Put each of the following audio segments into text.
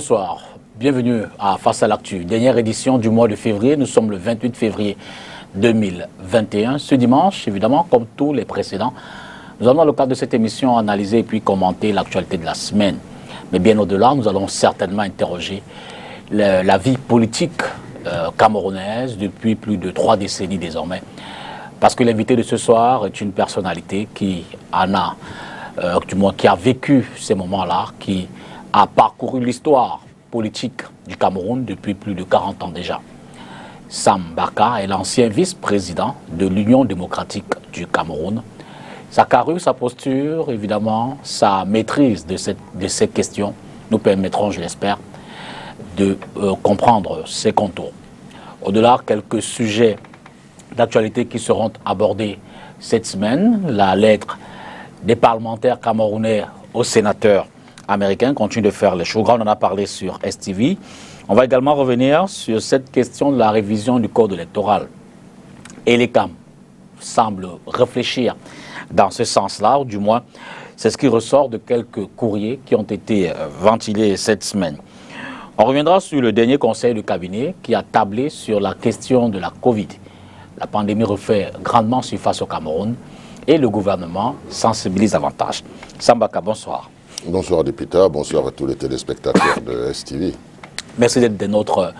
bonsoir. Bienvenue à Face à l'actu. Dernière édition du mois de février. Nous sommes le 28 février 2021. Ce dimanche, évidemment, comme tous les précédents, nous allons dans le cadre de cette émission analyser et puis commenter l'actualité de la semaine. Mais bien au-delà, nous allons certainement interroger la vie politique camerounaise depuis plus de 3 décennies désormais. Parce que l'invité de ce soir est une personnalité qui en a, du moins qui a vécu ces moments-là, qui a parcouru l'histoire politique du Cameroun depuis plus de 40 ans déjà. Sam Mbaka est l'ancien vice-président de l'Union démocratique du Cameroun. Sa carrure, sa posture, évidemment, sa maîtrise de ces questions nous permettront, je l'espère, de comprendre ses contours. Au-delà, quelques sujets d'actualité qui seront abordés cette semaine. La lettre des parlementaires camerounais aux sénateurs américains continue de faire les choses. On en a parlé sur STV. On va également revenir sur cette question de la révision du code électoral. Et les CAM semblent réfléchir dans ce sens-là, ou du moins, c'est ce qui ressort de quelques courriers qui ont été ventilés cette semaine. On reviendra sur le dernier conseil de cabinet qui a tablé sur la question de la Covid. La pandémie refait grandement surface au Cameroun et le gouvernement sensibilise davantage. Sambaka, bonsoir. Bonsoir député, bonsoir à tous les téléspectateurs de STV. Merci d'être des nôtres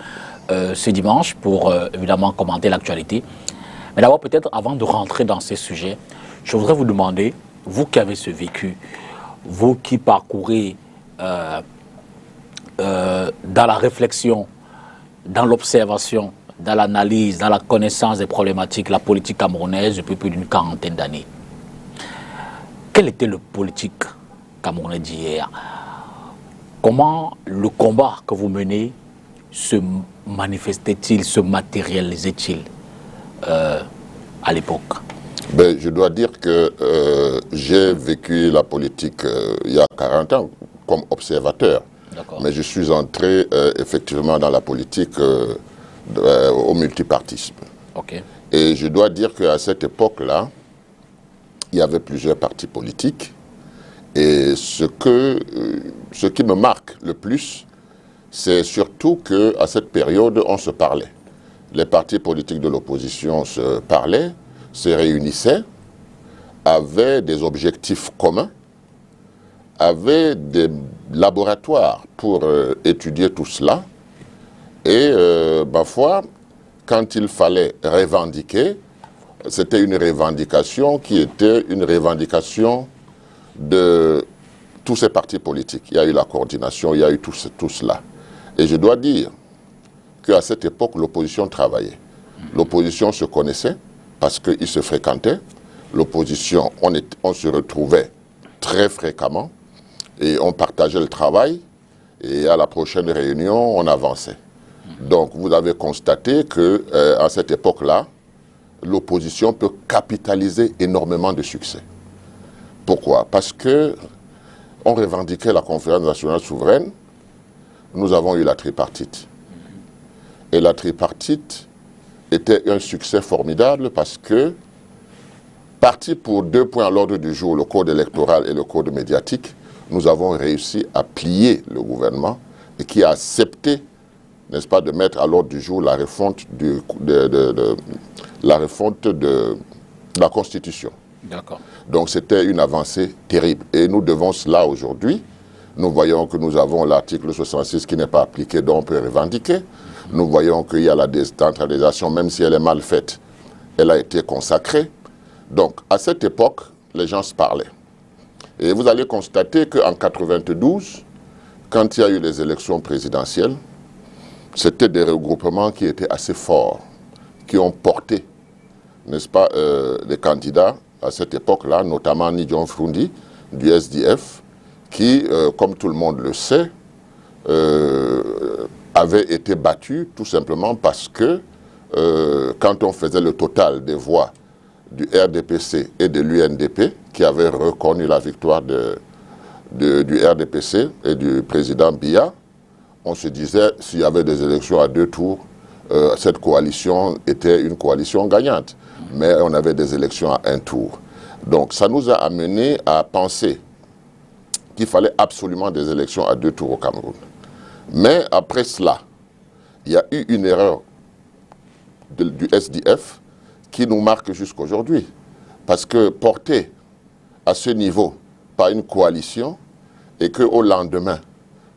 ce dimanche pour évidemment commenter l'actualité. Mais d'abord, peut-être avant de rentrer dans ces sujets, je voudrais vous demander, vous qui avez ce vécu, vous qui parcourez dans la réflexion, dans l'observation, dans l'analyse, dans la connaissance des problématiques, la politique camerounaise depuis plus d'une quarantaine d'années. Quel était le politique camerounais d'hier? Comment le combat que vous menez se manifestait-il, se matérialisait-il à l'époque? Ben, je dois dire que j'ai vécu la politique il y a 40 ans comme observateur. Mais je suis entré effectivement dans la politique au multipartisme. Et je dois dire qu'à cette époque-là, il y avait plusieurs partis politiques. Et ce qui me marque le plus, c'est surtout qu'à cette période, on se parlait. Les partis politiques de l'opposition se parlaient, se réunissaient, avaient des objectifs communs, avaient des laboratoires pour étudier tout cela. Et ma foi, quand il fallait revendiquer, c'était une revendication qui était une revendication de tous ces partis politiques. Il y a eu la coordination, il y a eu tout cela. Et je dois dire qu'à cette époque, l'opposition travaillait. L'opposition se connaissait parce qu'ils se fréquentaient. L'opposition, on se retrouvait très fréquemment et on partageait le travail. Et à la prochaine réunion, on avançait. Donc, vous avez constaté qu'à cette époque-là, l'opposition peut capitaliser énormément de succès. Pourquoi? Parce que on revendiquait la conférence nationale souveraine, nous avons eu la tripartite. Et la tripartite était un succès formidable parce que, parti pour 2 points à l'ordre du jour, le code électoral et le code médiatique, nous avons réussi à plier le gouvernement et qui a accepté, n'est-ce pas, de mettre à l'ordre du jour la refonte de la Constitution. D'accord. Donc c'était une avancée terrible. Et nous devons cela aujourd'hui. Nous voyons que nous avons l'article 66 qui n'est pas appliqué, dont on peut revendiquer. Nous voyons qu'il y a la décentralisation, même si elle est mal faite, elle a été consacrée. Donc à cette époque, les gens se parlaient. Et vous allez constater qu'en 1992, quand il y a eu les élections présidentielles, c'était des regroupements qui étaient assez forts, qui ont porté, n'est-ce pas, les candidats à cette époque-là, notamment Nidjon Frundi du SDF, qui, comme tout le monde le sait, avait été battu tout simplement parce que quand on faisait le total des voix du RDPC et de l'UNDP, qui avaient reconnu la victoire du RDPC et du président Biya, on se disait, s'il y avait des élections à 2 tours, cette coalition était une coalition gagnante. Mais on avait des élections à 1 tour. Donc ça nous a amené à penser qu'il fallait absolument des élections à 2 tours au Cameroun. Mais après cela, il y a eu une erreur du SDF qui nous marque jusqu'aujourd'hui. Parce que porté à ce niveau par une coalition et qu'au lendemain,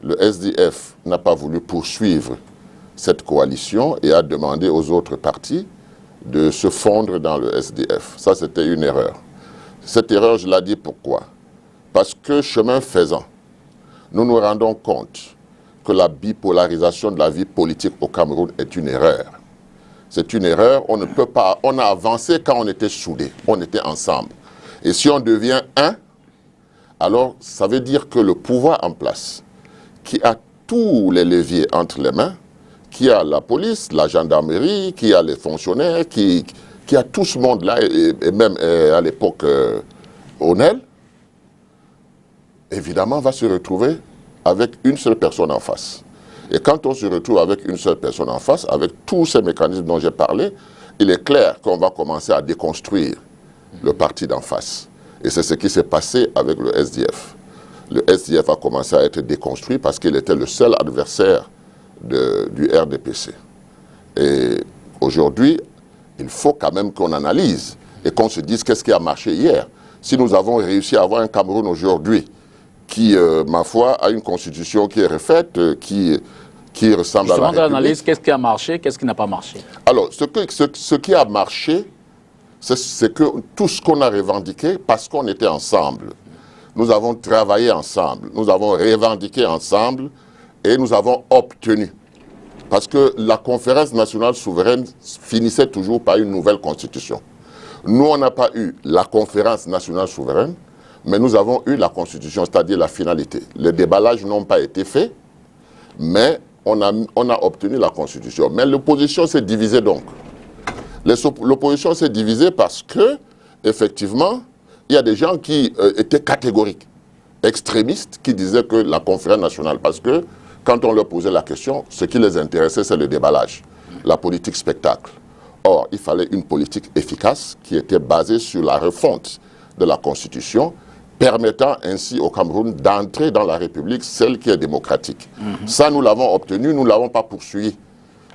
le SDF n'a pas voulu poursuivre cette coalition et a demandé aux autres partis de se fondre dans le SDF. Ça, c'était une erreur. Cette erreur, je l'ai dit pourquoi? Parce que chemin faisant, nous nous rendons compte que la bipolarisation de la vie politique au Cameroun est une erreur. C'est une erreur, on ne peut pas, on a avancé quand on était soudés, on était ensemble. Et si on devient un, alors ça veut dire que le pouvoir en place, qui a tous les leviers entre les mains, qui a la police, la gendarmerie, qui a les fonctionnaires, qui a tout ce monde-là, et même à l'époque Onel, évidemment va se retrouver avec une seule personne en face. Et quand on se retrouve avec une seule personne en face, avec tous ces mécanismes dont j'ai parlé, il est clair qu'on va commencer à déconstruire le parti d'en face. Et c'est ce qui s'est passé avec le SDF. Le SDF a commencé à être déconstruit parce qu'il était le seul adversaire du RDPC. Et aujourd'hui, il faut quand même qu'on analyse et qu'on se dise qu'est-ce qui a marché hier. Si nous avons réussi à avoir un Cameroun aujourd'hui qui, ma foi, a une constitution qui est refaite, qui ressemble à la République. Justement, l'analyse, qu'est-ce qui a marché, qu'est-ce qui n'a pas marché? Alors, ce qui a marché, c'est que tout ce qu'on a revendiqué, parce qu'on était ensemble, nous avons travaillé ensemble, nous avons revendiqué ensemble et nous avons obtenu. Parce que la conférence nationale souveraine finissait toujours par une nouvelle constitution. Nous, on n'a pas eu la conférence nationale souveraine, mais nous avons eu la constitution, c'est-à-dire la finalité. Les déballages n'ont pas été faits, mais on a obtenu la constitution. Mais l'opposition s'est divisée donc. L'opposition s'est divisée parce que, effectivement, il y a des gens qui étaient catégoriques, extrémistes, qui disaient que la conférence nationale, parce que quand on leur posait la question, ce qui les intéressait, c'est le déballage, la politique spectacle. Or, il fallait une politique efficace qui était basée sur la refonte de la Constitution, permettant ainsi au Cameroun d'entrer dans la République, celle qui est démocratique. Ça, nous l'avons obtenu, nous ne l'avons pas poursuivi.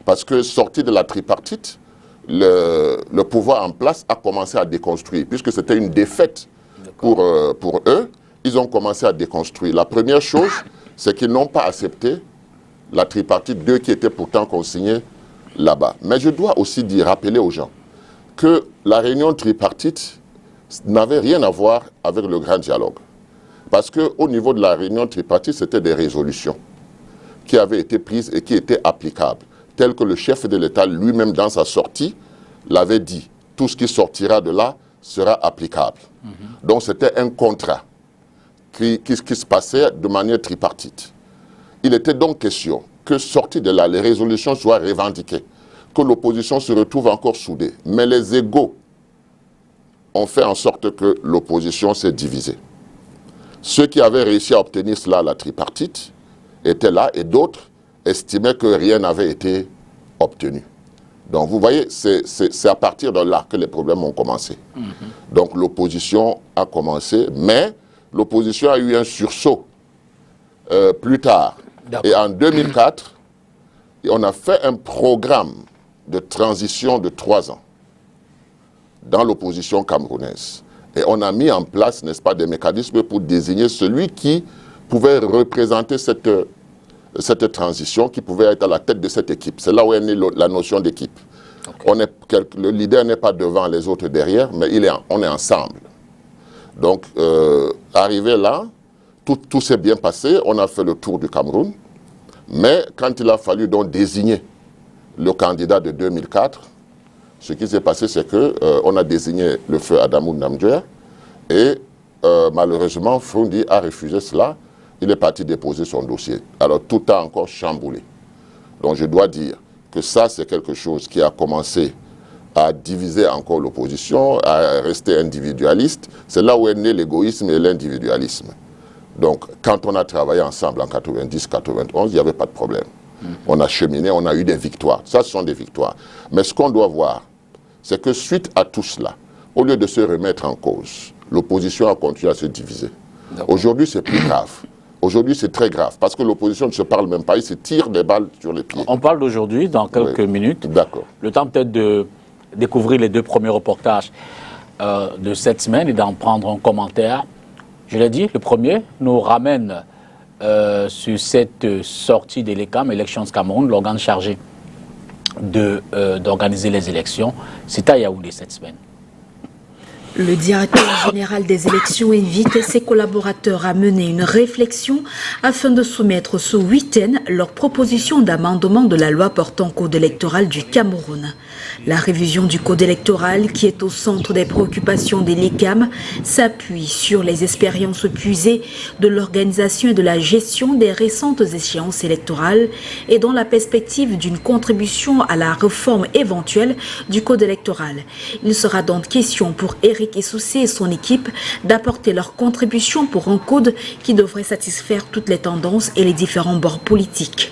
Parce que, sorti de la tripartite, le pouvoir en place a commencé à déconstruire. Puisque c'était une défaite pour eux, ils ont commencé à déconstruire. La première chose, c'est qu'ils n'ont pas accepté la tripartite 2 qui était pourtant consignée là-bas. Mais je dois aussi rappeler aux gens que la réunion tripartite n'avait rien à voir avec le grand dialogue. Parce qu'au niveau de la réunion tripartite, c'était des résolutions qui avaient été prises et qui étaient applicables, telles que le chef de l'État lui-même dans sa sortie l'avait dit. Tout ce qui sortira de là sera applicable. Donc c'était un contrat qui se passait de manière tripartite. Il était donc question que, sorti de là, les résolutions soient revendiquées, que l'opposition se retrouve encore soudée. Mais les égos ont fait en sorte que l'opposition s'est divisée. Ceux qui avaient réussi à obtenir cela à la tripartite étaient là et d'autres estimaient que rien n'avait été obtenu. Donc vous voyez, c'est à partir de là que les problèmes ont commencé. Donc l'opposition a commencé, mais l'opposition a eu un sursaut plus tard. Et en 2004, on a fait un programme de transition de 3 ans dans l'opposition camerounaise. Et on a mis en place, n'est-ce pas, des mécanismes pour désigner celui qui pouvait représenter cette transition, qui pouvait être à la tête de cette équipe. C'est là où est née la notion d'équipe. Le leader n'est pas devant, les autres derrière, mais on est ensemble. Donc, arrivé là, tout s'est bien passé, on a fait le tour du Cameroun, mais quand il a fallu donc désigner le candidat de 2004, ce qui s'est passé, c'est qu'on a désigné le feu Adamou Namdjouer et malheureusement, Froundi a refusé cela. Il est parti déposer son dossier. Alors tout a encore chamboulé. Donc je dois dire que ça, c'est quelque chose qui a commencé à diviser encore l'opposition, à rester individualiste. C'est là où est né l'égoïsme et l'individualisme. Donc quand on a travaillé ensemble en 90-91, il n'y avait pas de problème. On a cheminé, on a eu des victoires. Ça, ce sont des victoires. Mais ce qu'on doit voir, c'est que suite à tout cela, au lieu de se remettre en cause, l'opposition a continué à se diviser. Aujourd'hui, c'est plus grave. Aujourd'hui, c'est très grave, parce que l'opposition ne se parle même pas, ils se tirent des balles sur les pieds. On parle d'aujourd'hui, dans quelques minutes. D'accord. Le temps peut-être de découvrir les 2 premiers reportages de cette semaine et d'en prendre un commentaire. Je l'ai dit, le premier nous ramène sur cette sortie de l'ECAM, Elections Cameroun, l'organe chargé d'organiser les élections. C'est à Yaoundé cette semaine. Le directeur général des élections invite ses collaborateurs à mener une réflexion afin de soumettre ce week-end leurs propositions d'amendement de la loi portant code électoral du Cameroun. La révision du code électoral, qui est au centre des préoccupations des l'ECAM, s'appuie sur les expériences puisées de l'organisation et de la gestion des récentes échéances électorales et dans la perspective d'une contribution à la réforme éventuelle du code électoral. Il sera donc question pour Éric Essoussé et son équipe d'apporter leur contribution pour un code qui devrait satisfaire toutes les tendances et les différents bords politiques.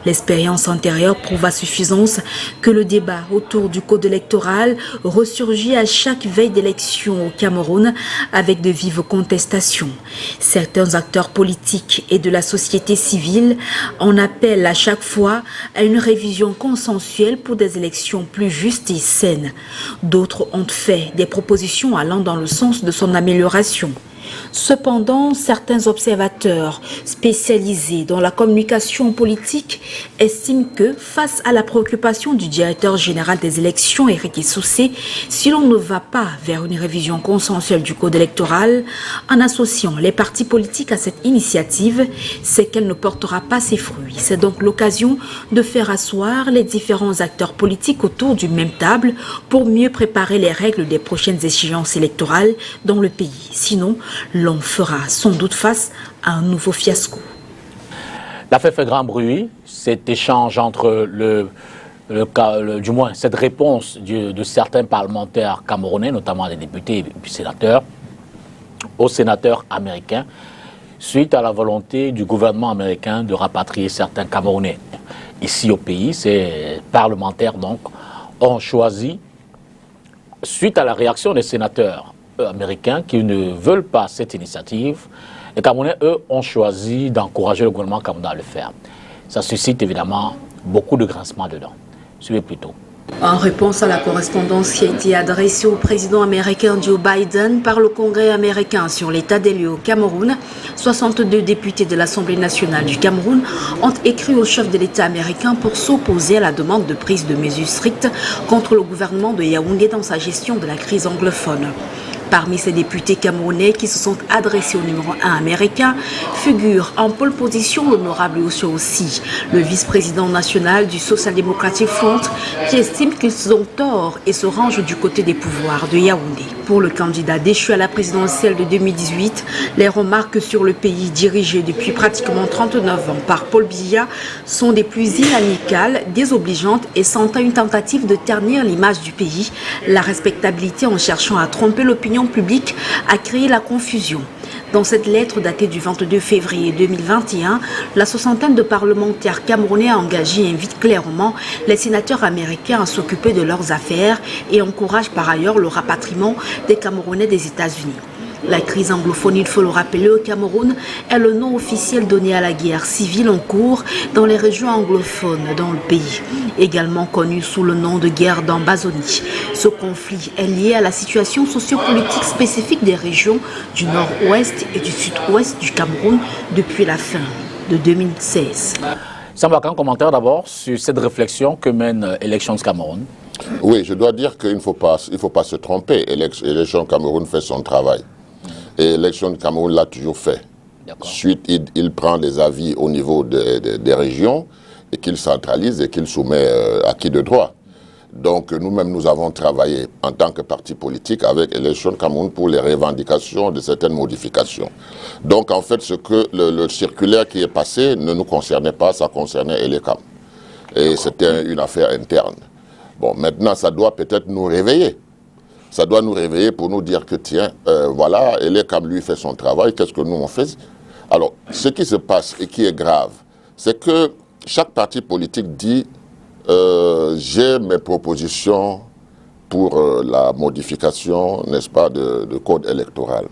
L'expérience antérieure prouve à suffisance que le débat autour du code électoral ressurgit à chaque veille d'élection au Cameroun avec de vives contestations. Certains acteurs politiques et de la société civile en appellent à chaque fois à une révision consensuelle pour des élections plus justes et saines. D'autres ont fait des propositions allant dans le sens de son amélioration. Cependant, certains observateurs spécialisés dans la communication politique estiment que, face à la préoccupation du directeur général des élections, Éric Essoussé, si l'on ne va pas vers une révision consensuelle du code électoral, en associant les partis politiques à cette initiative, c'est qu'elle ne portera pas ses fruits. C'est donc l'occasion de faire asseoir les différents acteurs politiques autour d'une même table pour mieux préparer les règles des prochaines échéances électorales dans le pays. Sinon, l'on fera sans doute face à un nouveau fiasco. L'affaire fait grand bruit, cet échange entre du moins cette réponse de certains parlementaires camerounais, notamment des députés et puis sénateurs, aux sénateurs américains, suite à la volonté du gouvernement américain de rapatrier certains Camerounais. Ici au pays, ces parlementaires donc ont choisi, suite à la réaction des sénateurs américains qui ne veulent pas cette initiative, les Camerounais, eux, ont choisi d'encourager le gouvernement camerounais à le faire. Ça suscite évidemment beaucoup de grincements dedans. Suivez plutôt. En réponse à la correspondance qui a été adressée au président américain Joe Biden par le Congrès américain sur l'état des lieux au Cameroun, 62 députés de l'Assemblée nationale du Cameroun ont écrit au chef de l'État américain pour s'opposer à la demande de prise de mesures strictes contre le gouvernement de Yaoundé dans sa gestion de la crise anglophone. Parmi ces députés camerounais qui se sont adressés au numéro 1 américain, figure en pole position l'honorable Youssou Aussi, le vice-président national du Social Democratic Front, qui estime qu'ils ont tort et se range du côté des pouvoirs de Yaoundé. Pour le candidat déchu à la présidentielle de 2018, les remarques sur le pays dirigé depuis pratiquement 39 ans par Paul Biya sont des plus inamicales, désobligeantes et sentant une tentative de ternir l'image du pays, la respectabilité en cherchant à tromper l'opinion publique a créé la confusion. Dans cette lettre datée du 22 février 2021, la soixantaine de parlementaires camerounais engagés invite clairement les sénateurs américains à s'occuper de leurs affaires et encourage par ailleurs le rapatriement des Camerounais des États-Unis. La crise anglophone, il faut le rappeler, au Cameroun est le nom officiel donné à la guerre civile en cours dans les régions anglophones dans le pays, également connue sous le nom de guerre d'Ambazonie. Ce conflit est lié à la situation sociopolitique spécifique des régions du nord-ouest et du sud-ouest du Cameroun depuis la fin de 2016. Samba, un commentaire d'abord sur cette réflexion que mène Elections Cameroun. Oui, je dois dire qu'il ne faut pas se tromper. Elections Cameroun fait son travail. Et Elections Cameroun l'a toujours fait. Ensuite, il prend des avis au niveau des régions et qu'il centralise et qu'il soumet à qui de droit. Donc nous-mêmes, nous avons travaillé en tant que parti politique avec Elections Cameroun pour les revendications de certaines modifications. Donc en fait, ce que le circulaire qui est passé ne nous concernait pas, ça concernait l'ECAM. Et c'était une affaire interne. Bon, maintenant, ça doit peut-être nous réveiller. Ça doit nous réveiller pour nous dire que, tiens, voilà, l'ECAM, lui, fait son travail, qu'est-ce que nous, on fait? Alors, ce qui se passe et qui est grave, c'est que chaque parti politique dit j'ai mes propositions pour la modification, n'est-ce pas, de code électoral.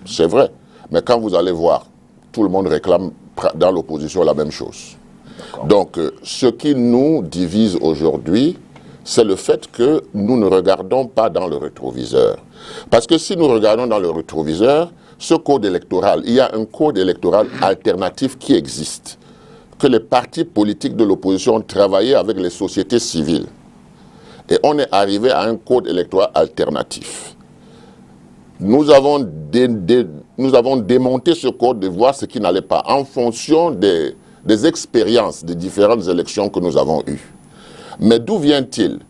C'est vrai. Mais quand vous allez voir tout le monde réclame dans l'opposition la même chose. Donc, ce qui nous divise aujourd'hui, c'est le fait que nous ne regardons pas dans le rétroviseur. Parce que si nous regardons dans le rétroviseur, ce code électoral, il y a un code électoral alternatif qui existe, que les partis politiques de l'opposition ont travaillé avec les sociétés civiles. Et on est arrivé à un code électoral alternatif. Nous avons démonté ce code de voir ce qui n'allait pas en fonction des expériences des différentes élections que nous avons eues. Mais d'où vient-il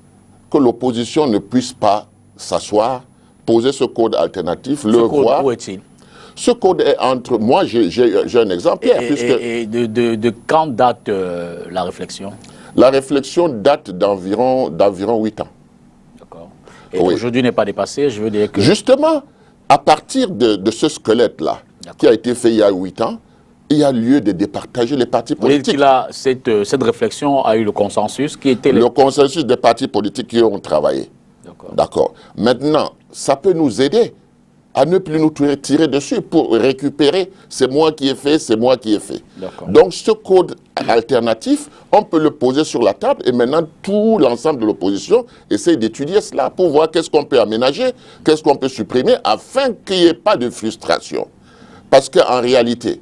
que l'opposition ne puisse pas s'asseoir, poser ce code alternatif, le voir? Où est-il? Ce code est entre... Moi, j'ai un exemplaire. Et de quand date la réflexion? La réflexion date d'environ 8 ans. D'accord. Et aujourd'hui n'est pas dépassé, je veux dire que... Justement, à partir de ce squelette-là, qui a été fait il y a 8 ans, il y a lieu de départager les partis politiques. Cette réflexion a eu le consensus qui était... Le consensus des partis politiques qui ont travaillé. D'accord. Maintenant, ça peut nous aider à ne plus nous tirer dessus pour récupérer c'est moi qui ai fait, c'est moi qui ai fait. Donc ce code alternatif, on peut le poser sur la table et maintenant tout l'ensemble de l'opposition essaie d'étudier cela pour voir qu'est-ce qu'on peut aménager, qu'est-ce qu'on peut supprimer afin qu'il n'y ait pas de frustration. Parce qu'en réalité,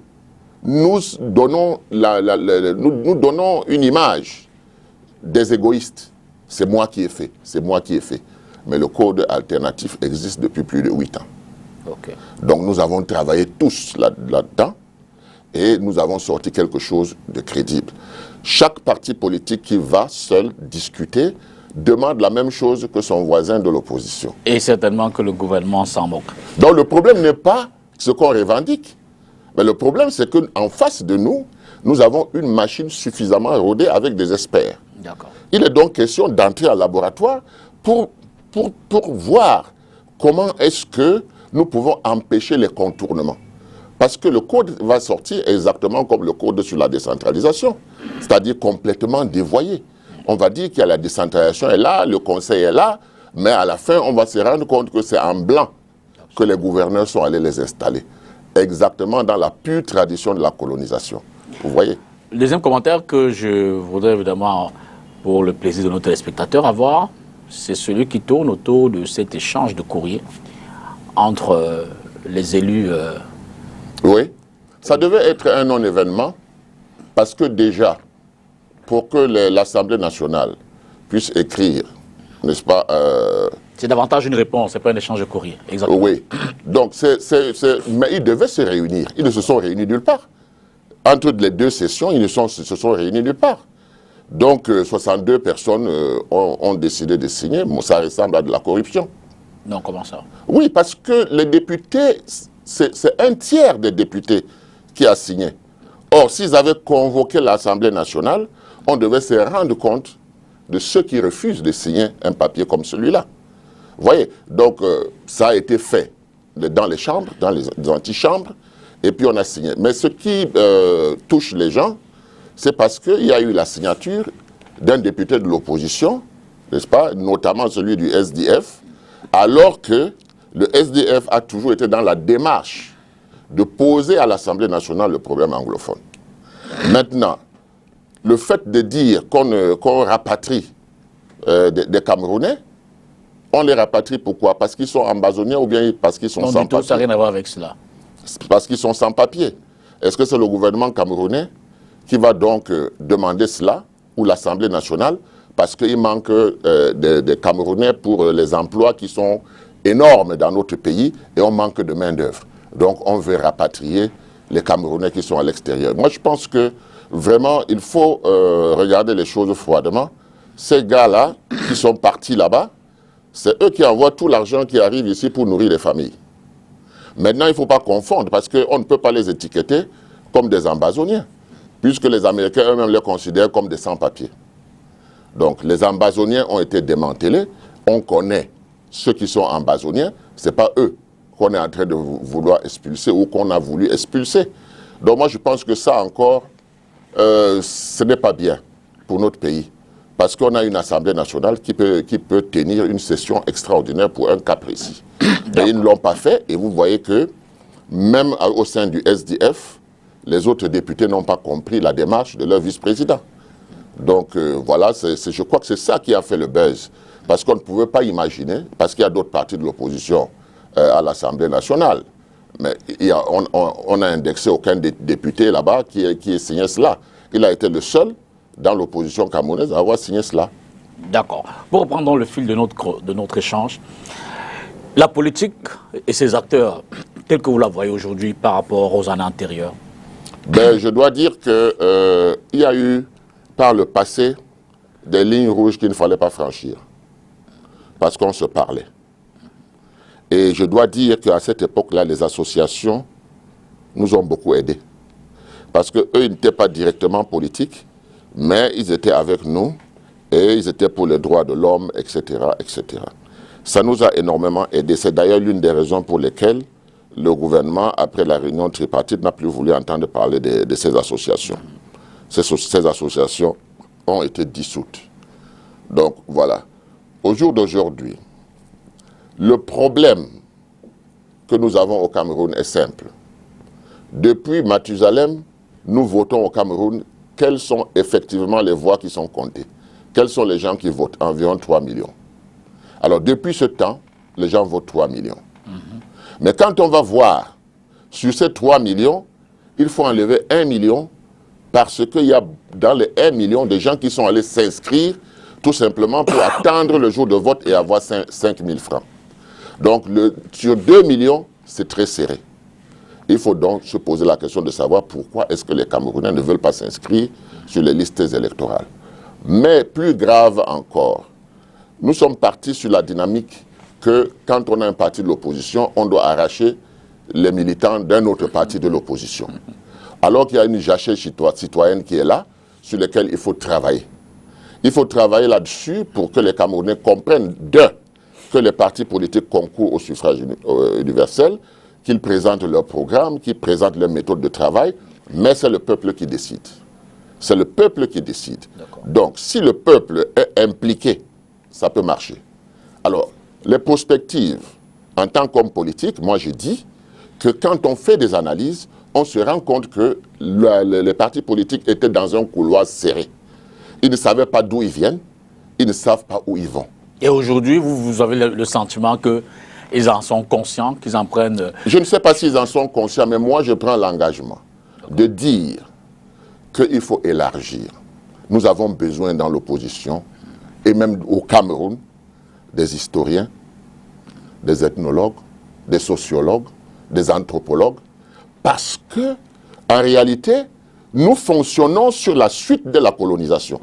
nous donnons une image des égoïstes. C'est moi qui ai fait, c'est moi qui ai fait. Mais le code alternatif existe depuis plus de 8 ans. Donc nous avons travaillé tous là-dedans et nous avons sorti quelque chose de crédible. Chaque parti politique qui va seul discuter demande la même chose que son voisin de l'opposition. Et certainement que le gouvernement s'en moque. Donc le problème n'est pas ce qu'on revendique. Mais le problème, c'est qu'en face de nous, nous avons une machine suffisamment rodée avec des experts. Il est donc question d'entrer en laboratoire pour voir comment est-ce que nous pouvons empêcher les contournements. Parce que le code va sortir exactement comme le code sur la décentralisation, c'est-à-dire complètement dévoyé. On va dire que la décentralisation est là, le conseil est là, mais à la fin, on va se rendre compte que c'est en blanc que les gouverneurs sont allés les installer. Exactement dans la pure tradition de la colonisation. Vous voyez? Le deuxième commentaire que je voudrais évidemment, pour le plaisir de nos téléspectateurs, avoir, c'est celui qui tourne autour de cet échange de courrier entre les élus. Oui, ça devait être un non-événement parce que déjà, pour que l'Assemblée nationale puisse écrire, n'est-ce pas, c'est davantage une réponse, c'est pas un échange de courrier. Exactement. Oui. Donc, mais ils devaient se réunir. Ils ne se sont réunis nulle part. Entre les deux sessions, ils se sont réunis nulle part. Donc, 62 personnes ont décidé de signer. Bon, ça ressemble à de la corruption. Non, comment ça? Oui, parce que les députés, c'est un tiers des députés qui a signé. Or, s'ils avaient convoqué l'Assemblée nationale, on devait se rendre compte de ceux qui refusent de signer un papier comme celui-là. Vous voyez, donc ça a été fait dans les chambres, dans les antichambres, et puis on a signé. Mais ce qui touche les gens, c'est parce qu'il y a eu la signature d'un député de l'opposition, n'est-ce pas, notamment celui du SDF, alors que le SDF a toujours été dans la démarche de poser à l'Assemblée nationale le problème anglophone. Maintenant, le fait de dire qu'on rapatrie des Camerounais, on les rapatrie pourquoi? Parce qu'ils sont ambazoniens ou bien parce qu'ils sont sans papier? Ça n'a rien à voir avec cela. Parce qu'ils sont sans papier. Est-ce que c'est le gouvernement camerounais qui va donc demander cela, ou l'Assemblée nationale, parce qu'il manque des Camerounais pour les emplois qui sont énormes dans notre pays et on manque de main-d'œuvre. Donc on veut rapatrier les Camerounais qui sont à l'extérieur. Moi je pense que vraiment il faut regarder les choses froidement. Ces gars-là qui sont partis là-bas, c'est eux qui envoient tout l'argent qui arrive ici pour nourrir les familles. Maintenant, il ne faut pas confondre parce qu'on ne peut pas les étiqueter comme des ambazoniens, puisque les Américains eux-mêmes les considèrent comme des sans-papiers. Donc, les ambazoniens ont été démantelés. On connaît ceux qui sont ambazoniens. Ce n'est pas eux qu'on est en train de vouloir expulser ou qu'on a voulu expulser. Donc, moi, je pense que ça encore, ce n'est pas bien pour notre pays. Parce qu'on a une Assemblée nationale qui peut tenir une session extraordinaire pour un cas précis. Et ils ne l'ont pas fait. Et vous voyez que même au sein du SDF, les autres députés n'ont pas compris la démarche de leur vice-président. Donc voilà, je crois que c'est ça qui a fait le buzz. Parce qu'on ne pouvait pas imaginer, parce qu'il y a d'autres partis de l'opposition à l'Assemblée nationale, mais on n'a indexé aucun député là-bas qui ait signé cela. Il a été le seul dans l'opposition camerounaise à avoir signé cela. D'accord. Pour reprendre le fil de notre échange, la politique et ses acteurs, tels que vous la voyez aujourd'hui par rapport aux années antérieures? Ben, je dois dire qu'il y a eu, par le passé, des lignes rouges qu'il ne fallait pas franchir. Parce qu'on se parlait. Et je dois dire qu'à cette époque-là, les associations nous ont beaucoup aidés. Parce qu'eux, ils n'étaient pas directement politiques, mais ils étaient avec nous et ils étaient pour les droits de l'homme, etc., etc. Ça nous a énormément aidés. C'est d'ailleurs l'une des raisons pour lesquelles le gouvernement, après la réunion tripartite, n'a plus voulu entendre parler de ces associations. Ces associations ont été dissoutes. Donc, voilà. Au jour d'aujourd'hui, le problème que nous avons au Cameroun est simple. Depuis Mathusalem, nous votons au Cameroun. Quelles sont effectivement les voix qui sont comptées? Quels sont les gens qui votent? Environ 3 millions. Alors, depuis ce temps, les gens votent 3 millions. Mais quand on va voir, sur ces 3 millions, il faut enlever 1 million parce qu'il y a dans les 1 million des gens qui sont allés s'inscrire tout simplement pour attendre le jour de vote et avoir 5 000 francs. Donc, sur 2 millions, c'est très serré. Il faut donc se poser la question de savoir pourquoi est-ce que les Camerounais ne veulent pas s'inscrire sur les listes électorales. Mais plus grave encore, nous sommes partis sur la dynamique que quand on a un parti de l'opposition, on doit arracher les militants d'un autre parti de l'opposition. Alors qu'il y a une jachère citoyenne qui est là, sur laquelle il faut travailler. Il faut travailler là-dessus pour que les Camerounais comprennent que les partis politiques concourent au suffrage universel, qu'ils présentent leur programme, qu'ils présentent leur méthode de travail, mais c'est le peuple qui décide. C'est le peuple qui décide. Donc, si le peuple est impliqué, ça peut marcher. Alors, les perspectives, en tant qu'homme politique, moi je dis que quand on fait des analyses, on se rend compte que les partis politiques étaient dans un couloir serré. Ils ne savaient pas d'où ils viennent, ils ne savent pas où ils vont. Et aujourd'hui, vous avez le sentiment qu'ils en sont conscients, qu'ils en prennent... Je ne sais pas s'ils en sont conscients, mais moi je prends l'engagement de dire qu'il faut élargir. Nous avons besoin dans l'opposition, et même au Cameroun, des historiens, des ethnologues, des sociologues, des anthropologues, parce que, en réalité, nous fonctionnons sur la suite de la colonisation.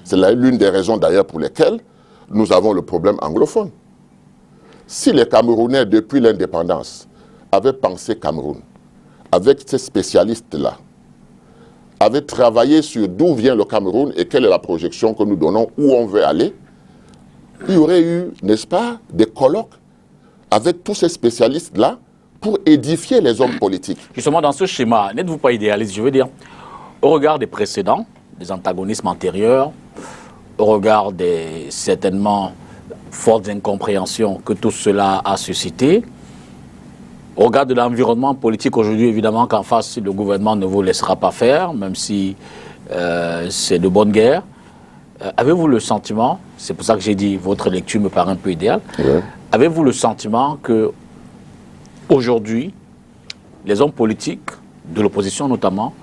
C'est l'une des raisons d'ailleurs pour lesquelles nous avons le problème anglophone. Si les Camerounais, depuis l'indépendance, avaient pensé Cameroun, avec ces spécialistes-là, avaient travaillé sur d'où vient le Cameroun et quelle est la projection que nous donnons, où on veut aller, il y aurait eu, n'est-ce pas, des colloques avec tous ces spécialistes-là pour édifier les hommes politiques. Justement, dans ce schéma, n'êtes-vous pas idéaliste? Je veux dire, au regard des précédents, des antagonismes antérieurs, au regard des certainement fortes incompréhensions que tout cela a suscité, au regard de l'environnement politique aujourd'hui, évidemment qu'en face, le gouvernement ne vous laissera pas faire, même si c'est de bonne guerre. Avez-vous le sentiment, c'est pour ça que j'ai dit votre lecture me paraît un peu idéale, avez-vous le sentiment que aujourd'hui, les hommes politiques, de l'opposition notamment,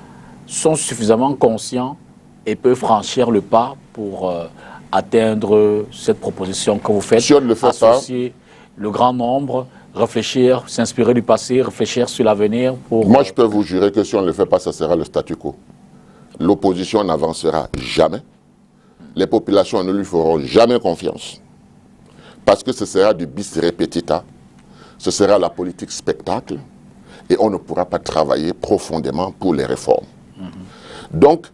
sont suffisamment conscients et peuvent franchir le pas pour atteindre cette proposition que vous faites, si on ne le fait associer le grand nombre, réfléchir, s'inspirer du passé, réfléchir sur l'avenir pour... Moi, je peux vous jurer que si on ne le fait pas, ça sera le statu quo. L'opposition n'avancera jamais. Les populations ne lui feront jamais confiance. Parce que ce sera du bis repetita, ce sera la politique spectacle, et on ne pourra pas travailler profondément pour les réformes. Donc,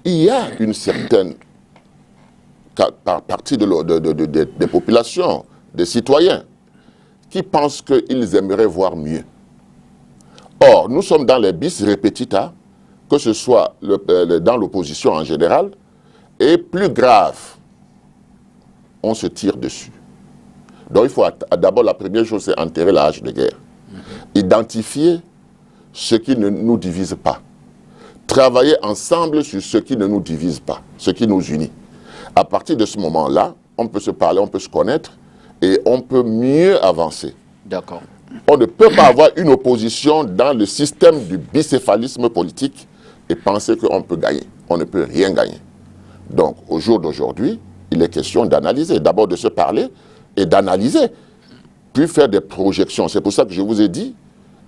il y a une certaine partie des populations, des citoyens, qui pensent qu'ils aimeraient voir mieux. Or, nous sommes dans les bis repetita, que ce soit dans l'opposition en général, et plus grave, on se tire dessus. Donc il faut d'abord, la première chose, c'est enterrer la hache de guerre. Identifier ce qui ne nous divise pas. Travailler ensemble sur ce qui ne nous divise pas, ce qui nous unit. À partir de ce moment-là, on peut se parler, on peut se connaître et on peut mieux avancer. D'accord. On ne peut pas avoir une opposition dans le système du bicéphalisme politique et penser qu'on peut gagner. On ne peut rien gagner. Donc, au jour d'aujourd'hui, il est question d'analyser, d'abord de se parler et d'analyser, puis faire des projections. C'est pour ça que je vous ai dit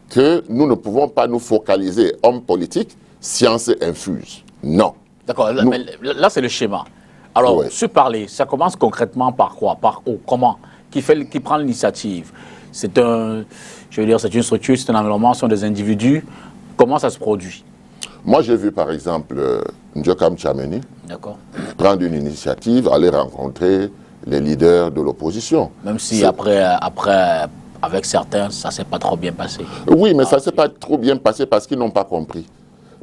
que nous ne pouvons pas nous focaliser hommes politiques, science infuse. Non. D'accord, là c'est le schéma. Alors, Ouais. se parler, ça commence concrètement par quoi? Par où? Comment? Qui prend l'initiative? C'est c'est une structure, c'est un environnement, ce sont des individus. Comment ça se produit? Moi, j'ai vu par exemple Ndjokam Tchameni prendre une initiative, aller rencontrer les leaders de l'opposition. Même si après, avec certains, ça ne s'est pas trop bien passé. Oui, mais ça ne s'est pas trop bien passé parce qu'ils n'ont pas compris.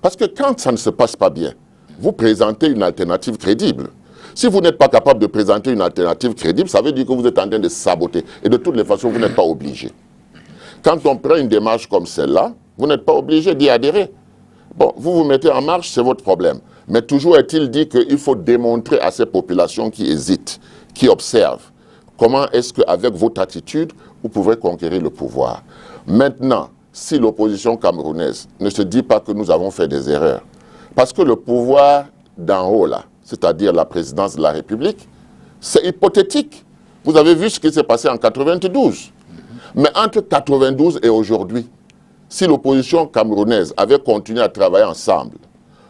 Parce que quand ça ne se passe pas bien, vous présentez une alternative crédible. Si vous n'êtes pas capable de présenter une alternative crédible, ça veut dire que vous êtes en train de saboter. Et de toutes les façons, vous n'êtes pas obligé. Quand on prend une démarche comme celle-là, vous n'êtes pas obligé d'y adhérer. Bon, vous vous mettez en marche, c'est votre problème. Mais toujours est-il dit qu'il faut démontrer à ces populations qui hésitent, qui observent, comment est-ce qu'avec votre attitude, vous pouvez conquérir le pouvoir. Maintenant, si l'opposition camerounaise ne se dit pas que nous avons fait des erreurs, parce que le pouvoir d'en haut, là, c'est-à-dire la présidence de la République, c'est hypothétique. Vous avez vu ce qui s'est passé en 92. Mais entre 92 et aujourd'hui, si l'opposition camerounaise avait continué à travailler ensemble,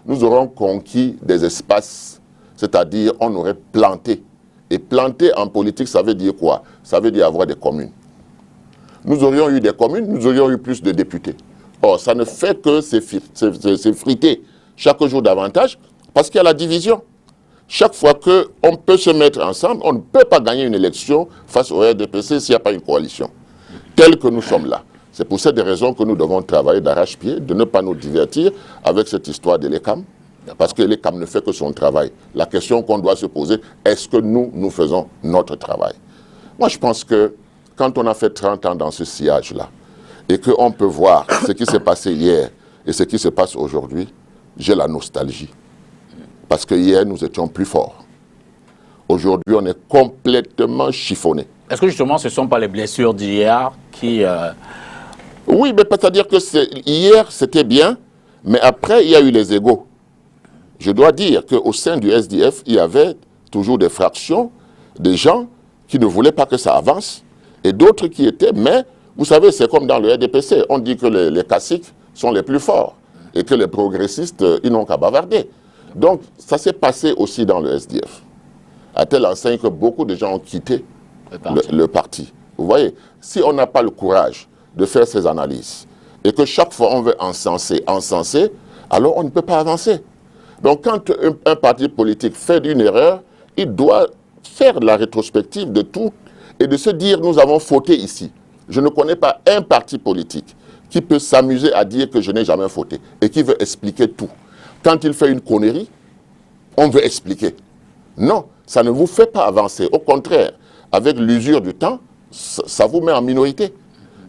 nous aurons conquis des espaces, c'est-à-dire on aurait planté. Et planter en politique, ça veut dire quoi? Ça veut dire avoir des communes. Nous aurions eu des communes, nous aurions eu plus de députés. Or, ça ne fait que s'effriter chaque jour davantage parce qu'il y a la division. Chaque fois qu'on peut se mettre ensemble, on ne peut pas gagner une élection face au RDPC s'il n'y a pas une coalition. Telle que nous sommes là. C'est pour cette raison que nous devons travailler d'arrache-pied, de ne pas nous divertir avec cette histoire de l'ECAM. Parce que l'ECAM ne fait que son travail. La question qu'on doit se poser, est-ce que nous faisons notre travail? Moi, je pense que quand on a fait 30 ans dans ce sillage-là, et qu'on peut voir ce qui s'est passé hier et ce qui se passe aujourd'hui, j'ai la nostalgie. Parce que hier, nous étions plus forts. Aujourd'hui, on est complètement chiffonné. Est-ce que justement, ce ne sont pas les blessures d'hier qui... Oui, mais c'est-à-dire que hier, c'était bien, mais après, il y a eu les égos. Je dois dire qu'au sein du SDF, il y avait toujours des fractions, des gens qui ne voulaient pas que ça avance, et d'autres qui étaient, mais vous savez, c'est comme dans le RDPC, on dit que les caciques sont les plus forts, et que les progressistes, ils n'ont qu'à bavarder. Donc, ça s'est passé aussi dans le SDF, à telle enseigne que beaucoup de gens ont quitté le parti. Vous voyez, si on n'a pas le courage de faire ces analyses, et que chaque fois on veut encenser, alors on ne peut pas avancer. Donc quand un parti politique fait une erreur, il doit faire la rétrospective de tout et de se dire nous avons fauté ici. Je ne connais pas un parti politique qui peut s'amuser à dire que je n'ai jamais fauté et qui veut expliquer tout. Quand il fait une connerie, on veut expliquer. Non, ça ne vous fait pas avancer. Au contraire, avec l'usure du temps, ça vous met en minorité.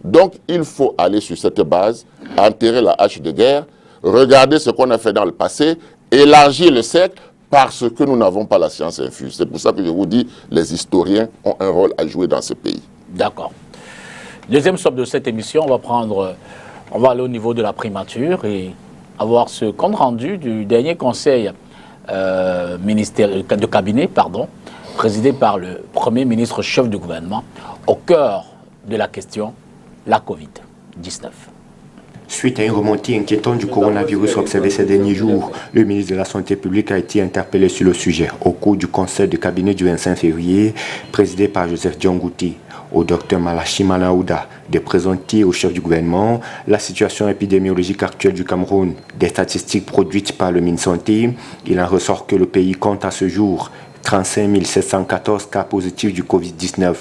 Donc, il faut aller sur cette base, enterrer la hache de guerre, regarder ce qu'on a fait dans le passé, élargir le cercle parce que nous n'avons pas la science infuse. C'est pour ça que je vous dis, les historiens ont un rôle à jouer dans ce pays. D'accord. Deuxième stop de cette émission, on va aller au niveau de la primature et avoir ce compte rendu du dernier conseil de cabinet, présidé par le Premier ministre chef du gouvernement, au cœur de la question, la Covid-19. Suite à une remontée inquiétante du coronavirus observée ces derniers jours, le ministre de la Santé publique a été interpellé sur le sujet au cours du conseil de cabinet du 25 février, présidé par Joseph Diongouti. Au docteur Malachi Manaouda de présenter au chef du gouvernement la situation épidémiologique actuelle du Cameroun. Des statistiques produites par le Minsanté, il en ressort que le pays compte à ce jour 35 714 cas positifs du Covid-19,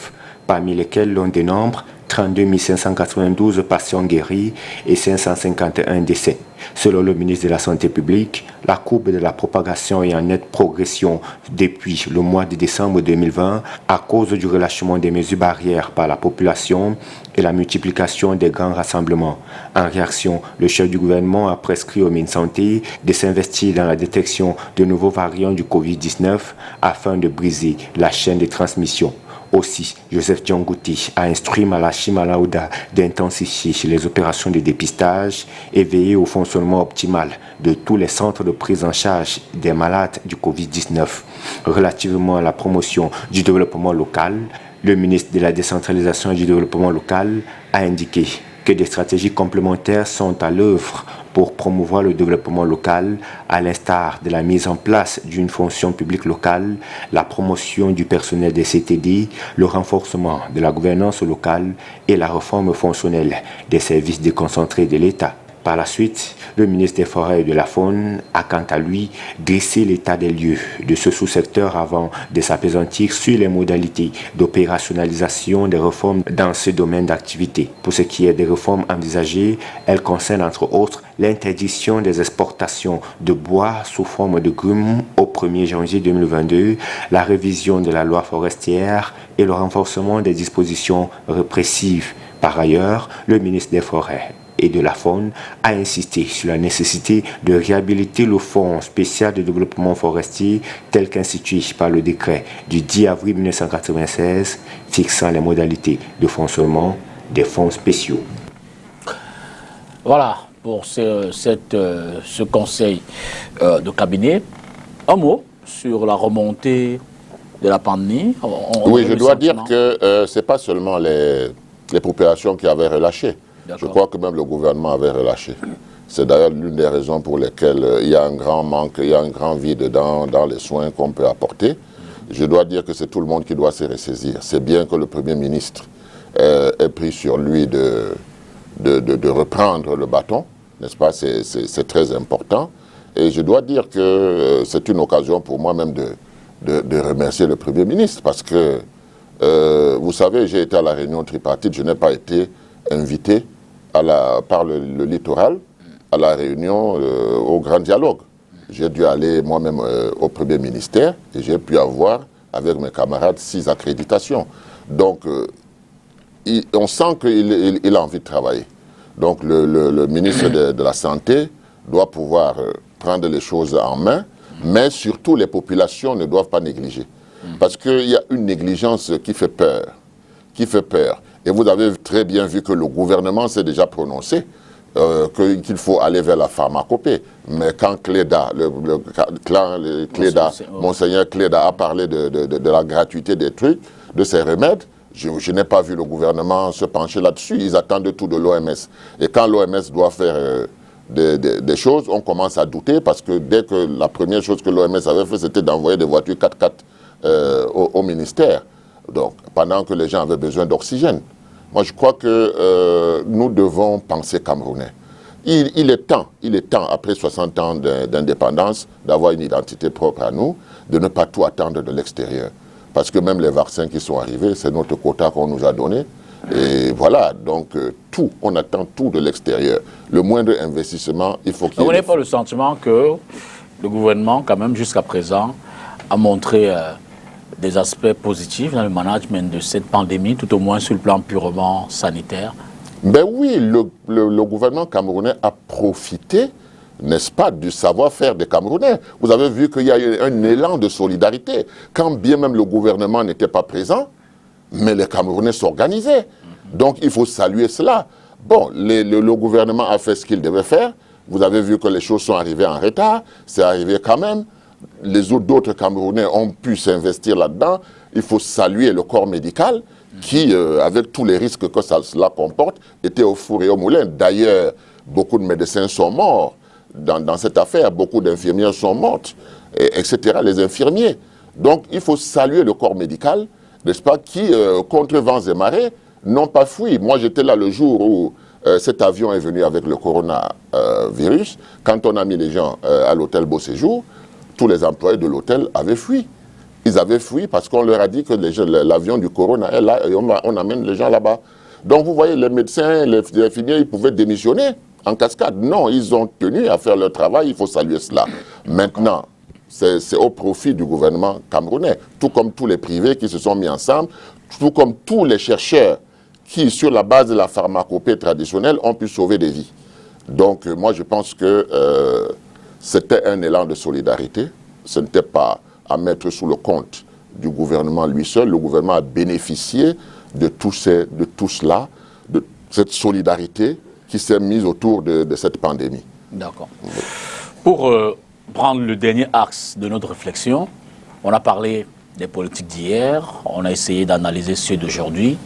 parmi lesquels l'on dénombre 32 592 patients guéris et 551 décès. Selon le ministre de la Santé publique, la courbe de la propagation est en nette progression depuis le mois de décembre 2020 à cause du relâchement des mesures barrières par la population et la multiplication des grands rassemblements. En réaction, le chef du gouvernement a prescrit au Minsanté de s'investir dans la détection de nouveaux variants du Covid-19 afin de briser la chaîne de transmission. Aussi, Joseph Diongouti a instruit Malachi Malaouda d'intensifier les opérations de dépistage et veiller au fonctionnement optimal de tous les centres de prise en charge des malades du Covid-19. Relativement à la promotion du développement local, le ministre de la décentralisation et du développement local a indiqué que des stratégies complémentaires sont à l'œuvre pour promouvoir le développement local, à l'instar de la mise en place d'une fonction publique locale, la promotion du personnel des CTD, le renforcement de la gouvernance locale et la réforme fonctionnelle des services déconcentrés de l'État. Par la suite, le ministre des Forêts et de la Faune a quant à lui dressé l'état des lieux de ce sous-secteur avant de s'appesantir sur les modalités d'opérationnalisation des réformes dans ce domaine d'activité. Pour ce qui est des réformes envisagées, elles concernent entre autres l'interdiction des exportations de bois sous forme de grumes au 1er janvier 2022, la révision de la loi forestière et le renforcement des dispositions répressives. Par ailleurs, le ministre des Forêts et de la Faune a insisté sur la nécessité de réhabiliter le Fonds spécial de développement forestier tel qu'institué par le décret du 10 avril 1996 fixant les modalités de fonctionnement des fonds spéciaux. Voilà pour ce conseil de cabinet. Un mot sur la remontée de la pandémie. Oui, je dois dire que ce n'est pas seulement les populations qui avaient relâché. Je crois que même le gouvernement avait relâché. C'est d'ailleurs l'une des raisons pour lesquelles il y a un grand manque, il y a un grand vide dans les soins qu'on peut apporter. Je dois dire que c'est tout le monde qui doit se ressaisir. C'est bien que le Premier ministre ait pris sur lui de reprendre le bâton, n'est-ce pas? C'est très important. Et je dois dire que c'est une occasion pour moi même de remercier le Premier ministre parce que, vous savez, j'ai été à la réunion tripartite, je n'ai pas été invité par le littoral à la réunion au grand dialogue. J'ai dû aller moi-même au premier ministère et j'ai pu avoir avec mes camarades 6 accréditations. Donc on sent qu'il a envie de travailler. Donc le ministre de la Santé doit pouvoir prendre les choses en main, mais surtout les populations ne doivent pas négliger. Parce qu'il y a une négligence qui fait peur. Et vous avez très bien vu que le gouvernement s'est déjà prononcé qu'il faut aller vers la pharmacopée. Mais quand Monseigneur Cléda a parlé de la gratuité des trucs, de ces remèdes, je n'ai pas vu le gouvernement se pencher là-dessus. Ils attendent tout de l'OMS. Et quand l'OMS doit faire des choses, on commence à douter parce que dès que la première chose que l'OMS avait fait, c'était d'envoyer des voitures 4x4 au ministère. Donc, pendant que les gens avaient besoin d'oxygène. Moi, je crois que nous devons penser camerounais. Il est temps, après 60 ans d'indépendance, d'avoir une identité propre à nous, de ne pas tout attendre de l'extérieur. Parce que même les vaccins qui sont arrivés, c'est notre quota qu'on nous a donné. Et voilà, donc on attend tout de l'extérieur. Le moindre investissement, il faut qu'il y ait... Vous n'avez pas le sentiment que le gouvernement, quand même, jusqu'à présent, a montré... des aspects positifs dans le management de cette pandémie, tout au moins sur le plan purement sanitaire? Ben oui, le gouvernement camerounais a profité, n'est-ce pas, du savoir-faire des Camerounais. Vous avez vu qu'il y a eu un élan de solidarité. Quand bien même le gouvernement n'était pas présent, mais les Camerounais s'organisaient. Donc il faut saluer cela. Bon, le gouvernement a fait ce qu'il devait faire. Vous avez vu que les choses sont arrivées en retard. C'est arrivé quand même. Les autres Camerounais ont pu s'investir là-dedans. Il faut saluer le corps médical qui, avec tous les risques que cela comporte, était au four et au moulin. D'ailleurs, beaucoup de médecins sont morts dans cette affaire. Beaucoup d'infirmières sont mortes, etc. Les infirmiers. Donc, il faut saluer le corps médical, n'est-ce pas, qui, contre vents et marées, n'ont pas fui. Moi, j'étais là le jour où cet avion est venu avec le coronavirus. Quand on a mis les gens à l'hôtel Beau Séjour, tous les employés de l'hôtel avaient fui. Ils avaient fui parce qu'on leur a dit que l'avion du corona est là et on amène les gens là-bas. Donc vous voyez, les médecins, les infirmiers, ils pouvaient démissionner en cascade. Non, ils ont tenu à faire leur travail, il faut saluer cela. Maintenant, c'est au profit du gouvernement camerounais, tout comme tous les privés qui se sont mis ensemble, tout comme tous les chercheurs qui, sur la base de la pharmacopée traditionnelle, ont pu sauver des vies. Donc, moi, je pense que c'était un élan de solidarité. Ce n'était pas à mettre sous le compte du gouvernement lui seul. Le gouvernement a bénéficié de tout cela, de cette solidarité qui s'est mise autour de cette pandémie. D'accord. Pour prendre le dernier axe de notre réflexion, on a parlé des politiques d'hier, on a essayé d'analyser ceux d'aujourd'hui.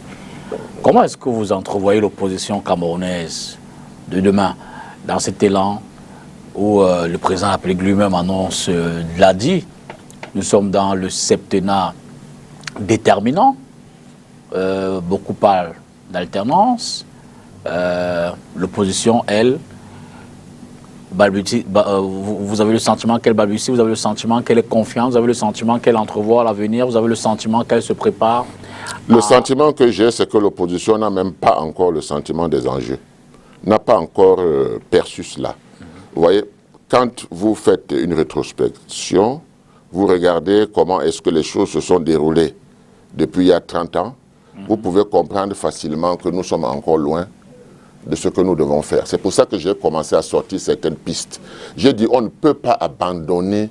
Comment est-ce que vous entrevoyez l'opposition camerounaise de demain dans cet élan où le président République lui-même annonce, l'a dit, nous sommes dans le septennat déterminant, beaucoup parlent d'alternance, l'opposition, elle, vous avez le sentiment qu'elle balbutie, vous avez le sentiment qu'elle est confiante, vous avez le sentiment qu'elle entrevoit l'avenir, vous avez le sentiment qu'elle se prépare. Le sentiment que j'ai, c'est que l'opposition n'a même pas encore le sentiment des enjeux, n'a pas encore perçu cela. Vous voyez, quand vous faites une rétrospection, vous regardez comment est-ce que les choses se sont déroulées depuis il y a 30 ans, vous pouvez comprendre facilement que nous sommes encore loin de ce que nous devons faire. C'est pour ça que j'ai commencé à sortir certaines pistes. J'ai dit, on ne peut pas abandonner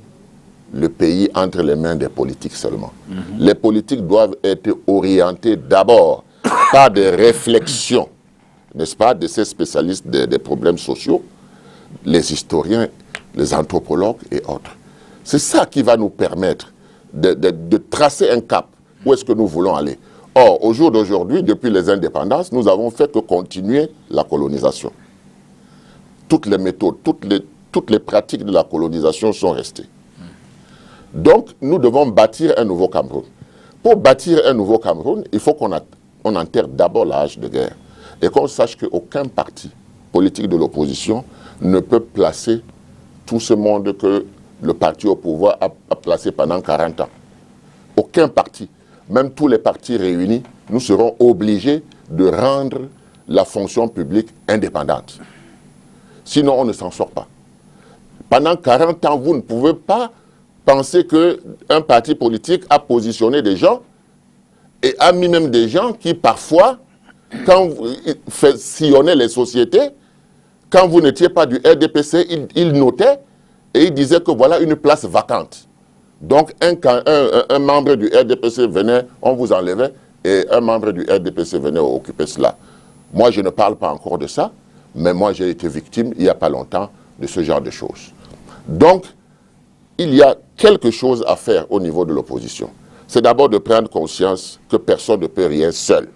le pays entre les mains des politiques seulement. Les politiques doivent être orientées d'abord par des réflexions, n'est-ce pas, de ces spécialistes des problèmes sociaux, les historiens, les anthropologues et autres. C'est ça qui va nous permettre de tracer un cap. Où est-ce que nous voulons aller? Or, au jour d'aujourd'hui, depuis les indépendances, nous avons fait que continuer la colonisation. Toutes les méthodes, toutes les pratiques de la colonisation sont restées. Donc, nous devons bâtir un nouveau Cameroun. Pour bâtir un nouveau Cameroun, il faut qu'on enterre d'abord la hache de guerre. Et qu'on sache qu'aucun parti politique de l'opposition ne peut placer tout ce monde que le parti au pouvoir a placé pendant 40 ans. Aucun parti. Même tous les partis réunis, nous serons obligés de rendre la fonction publique indépendante. Sinon, on ne s'en sort pas. Pendant 40 ans, vous ne pouvez pas penser qu'un parti politique a positionné des gens et a mis même des gens qui, parfois, quand vous faites sillonner les sociétés, quand vous n'étiez pas du RDPC, ils notaient et ils disaient que voilà une place vacante. Donc, un membre du RDPC venait, on vous enlevait, et un membre du RDPC venait occuper cela. Moi, je ne parle pas encore de ça, mais moi, j'ai été victime, il n'y a pas longtemps, de ce genre de choses. Donc, il y a quelque chose à faire au niveau de l'opposition. C'est d'abord de prendre conscience que personne ne peut rien seul.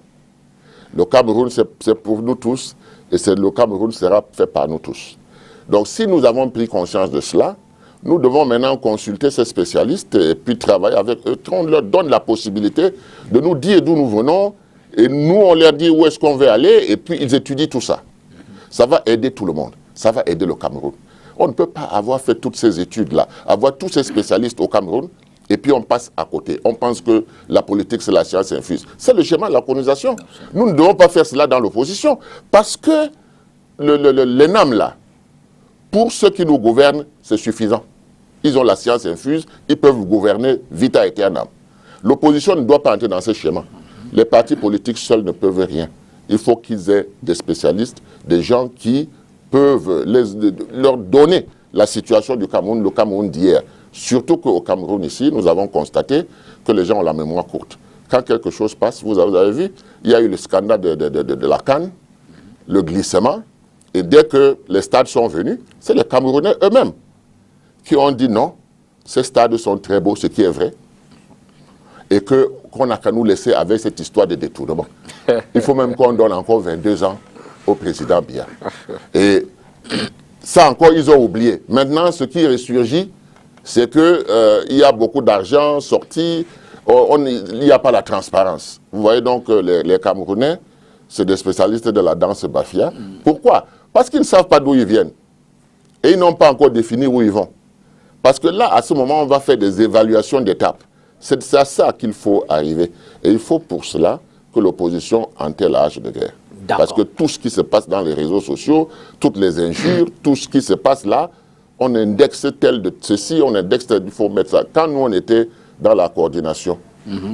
Le Cameroun, c'est pour nous tous, et le Cameroun sera fait par nous tous. Donc, si nous avons pris conscience de cela, nous devons maintenant consulter ces spécialistes et puis travailler avec eux. On leur donne la possibilité de nous dire d'où nous venons et nous, on leur dit où est-ce qu'on veut aller et puis ils étudient tout ça. Ça va aider tout le monde. Ça va aider le Cameroun. On ne peut pas avoir fait toutes ces études-là, avoir tous ces spécialistes au Cameroun et puis on passe à côté. On pense que la politique, c'est la science infuse. C'est le schéma de la colonisation. Nous ne devons pas faire cela dans l'opposition parce que l'ENAM, là, pour ceux qui nous gouvernent, c'est suffisant. Ils ont la science infuse, ils peuvent gouverner vita aeternam. L'opposition ne doit pas entrer dans ce schéma. Les partis politiques seuls ne peuvent rien. Il faut qu'ils aient des spécialistes, des gens qui peuvent leur donner la situation du Cameroun, le Cameroun d'hier. Surtout qu'au Cameroun ici, nous avons constaté que les gens ont la mémoire courte. Quand quelque chose passe, vous avez vu, il y a eu le scandale de la CAN, le glissement, et dès que les stades sont venus, c'est les Camerounais eux-mêmes qui ont dit non, ces stades sont très beaux, ce qui est vrai, et qu'on n'a qu'à nous laisser avec cette histoire de détournement. Il faut même qu'on donne encore 22 ans au président Biya. Et ça encore, ils ont oublié. Maintenant, ce qui ressurgit, c'est qu'il y a beaucoup d'argent sorti, il n'y a pas la transparence. Vous voyez donc les Camerounais, c'est des spécialistes de la danse bafia. Pourquoi? Parce qu'ils ne savent pas d'où ils viennent. Et ils n'ont pas encore défini où ils vont. Parce que là, à ce moment, on va faire des évaluations d'étapes. C'est à ça qu'il faut arriver. Et il faut pour cela que l'opposition enterre la hache de guerre. Parce que tout ce qui se passe dans les réseaux sociaux, toutes les injures, tout ce qui se passe là, on indexe tel de ceci, on indexe tel, il faut mettre ça. Quand nous, on était dans la coordination,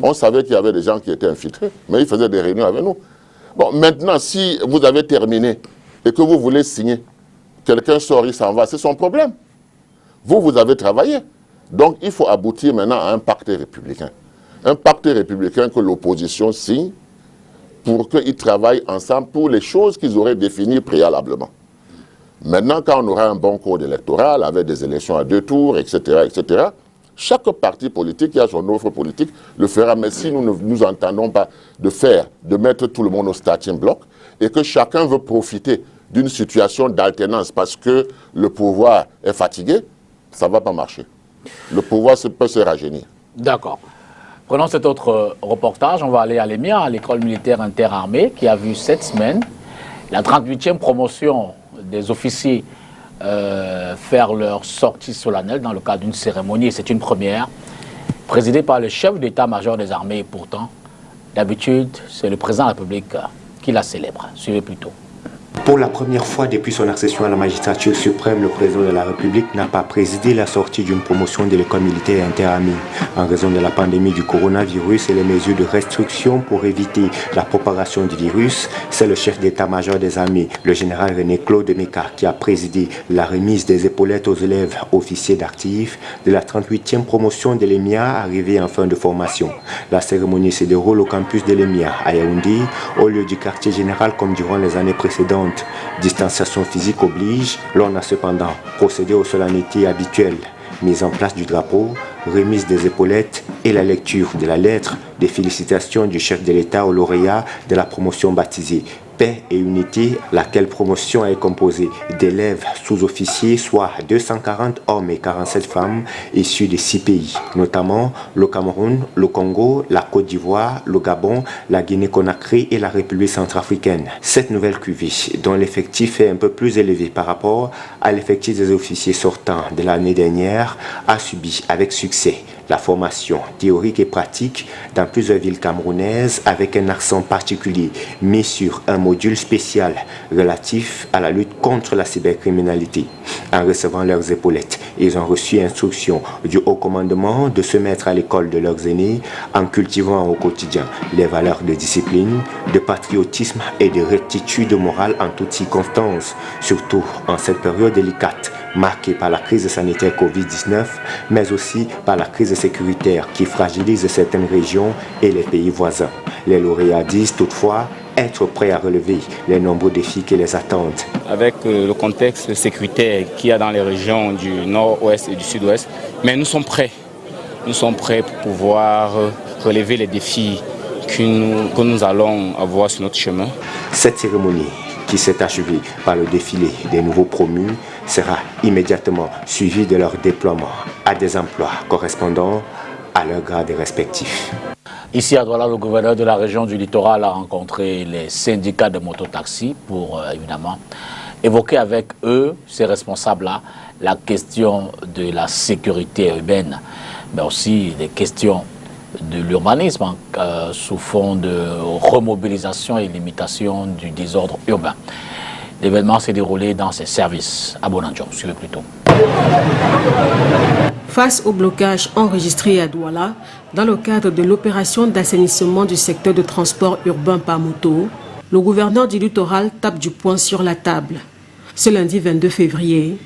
on savait qu'il y avait des gens qui étaient infiltrés, mais ils faisaient des réunions avec nous. Bon, maintenant, si vous avez terminé et que vous voulez signer, quelqu'un sort, il s'en va, c'est son problème. Vous avez travaillé. Donc, il faut aboutir maintenant à un pacte républicain. Un pacte républicain que l'opposition signe pour qu'ils travaillent ensemble pour les choses qu'ils auraient définies préalablement. Maintenant, quand on aura un bon code électoral, avec des élections à 2 tours, etc., etc., chaque parti politique qui a son offre politique le fera. Mais si nous ne nous entendons pas de mettre tout le monde au starting block, et que chacun veut profiter d'une situation d'alternance parce que le pouvoir est fatigué, ça ne va pas marcher. Le pouvoir peut se rajeunir. D'accord. Prenons cet autre reportage. On va aller à l'EMIA, à l'école militaire interarmée, qui a vu cette semaine la 38e promotion des officiers faire leur sortie solennelle dans le cadre d'une cérémonie. C'est une première, présidée par le chef d'état-major des armées. Et pourtant, d'habitude, c'est le président de la République qui la célèbre. Suivez plutôt. Pour la première fois depuis son accession à la magistrature suprême, le président de la République n'a pas présidé la sortie d'une promotion de l'école militaire interarmée. En raison de la pandémie du coronavirus et les mesures de restriction pour éviter la propagation du virus, c'est le chef d'état-major des armées, le général René-Claude Meka, qui a présidé la remise des épaulettes aux élèves officiers d'actifs de la 38e promotion de l'EMIA arrivée en fin de formation. La cérémonie se déroule au campus de l'EMIA à Yaoundé, au lieu du quartier général comme durant les années précédentes. Distanciation physique oblige, l'on a cependant procédé aux solennités habituelles, mise en place du drapeau, remise des épaulettes et la lecture de la lettre de félicitations du chef de l'État au lauréat de la promotion baptisée Paix et Unité, laquelle promotion est composée d'élèves sous-officiers, soit 240 hommes et 47 femmes issus de 6 pays, notamment le Cameroun, le Congo, la Côte d'Ivoire, le Gabon, la Guinée-Conakry et la République centrafricaine. Cette nouvelle cuvée, dont l'effectif est un peu plus élevé par rapport à l'effectif des officiers sortants de l'année dernière, a subi avec succès la formation théorique et pratique dans plusieurs villes camerounaises avec un accent particulier mis sur un module spécial relatif à la lutte contre la cybercriminalité. En recevant leurs épaulettes, ils ont reçu instruction du haut commandement de se mettre à l'école de leurs aînés en cultivant au quotidien les valeurs de discipline, de patriotisme et de rectitude morale en toutes circonstances, surtout en cette période délicate marquée par la crise sanitaire Covid-19, mais aussi par la crise sécuritaire qui fragilise certaines régions et les pays voisins. Les lauréats disent toutefois être prêts à relever les nombreux défis qui les attendent. Avec le contexte sécuritaire qu'il y a dans les régions du nord-ouest et du sud-ouest, mais nous sommes prêts. Nous sommes prêts pour pouvoir relever les défis que nous allons avoir sur notre chemin. Cette cérémonie, qui s'est achevée par le défilé des nouveaux promus, sera immédiatement suivie de leur déploiement à des emplois correspondant à leur grade respectif. Ici à Douala, le gouverneur de la région du littoral a rencontré les syndicats de mototaxi pour évidemment évoquer avec eux, ces responsables-là, la question de la sécurité urbaine, mais aussi des questions de l'urbanisme sous fond de remobilisation et limitation du désordre urbain. L'événement s'est déroulé dans ses services à Bonanjo. Suivez plutôt. Face au blocage enregistré à Douala, dans le cadre de l'opération d'assainissement du secteur de transport urbain par moto, le gouverneur du littoral tape du poing sur la table. Ce lundi 22 février,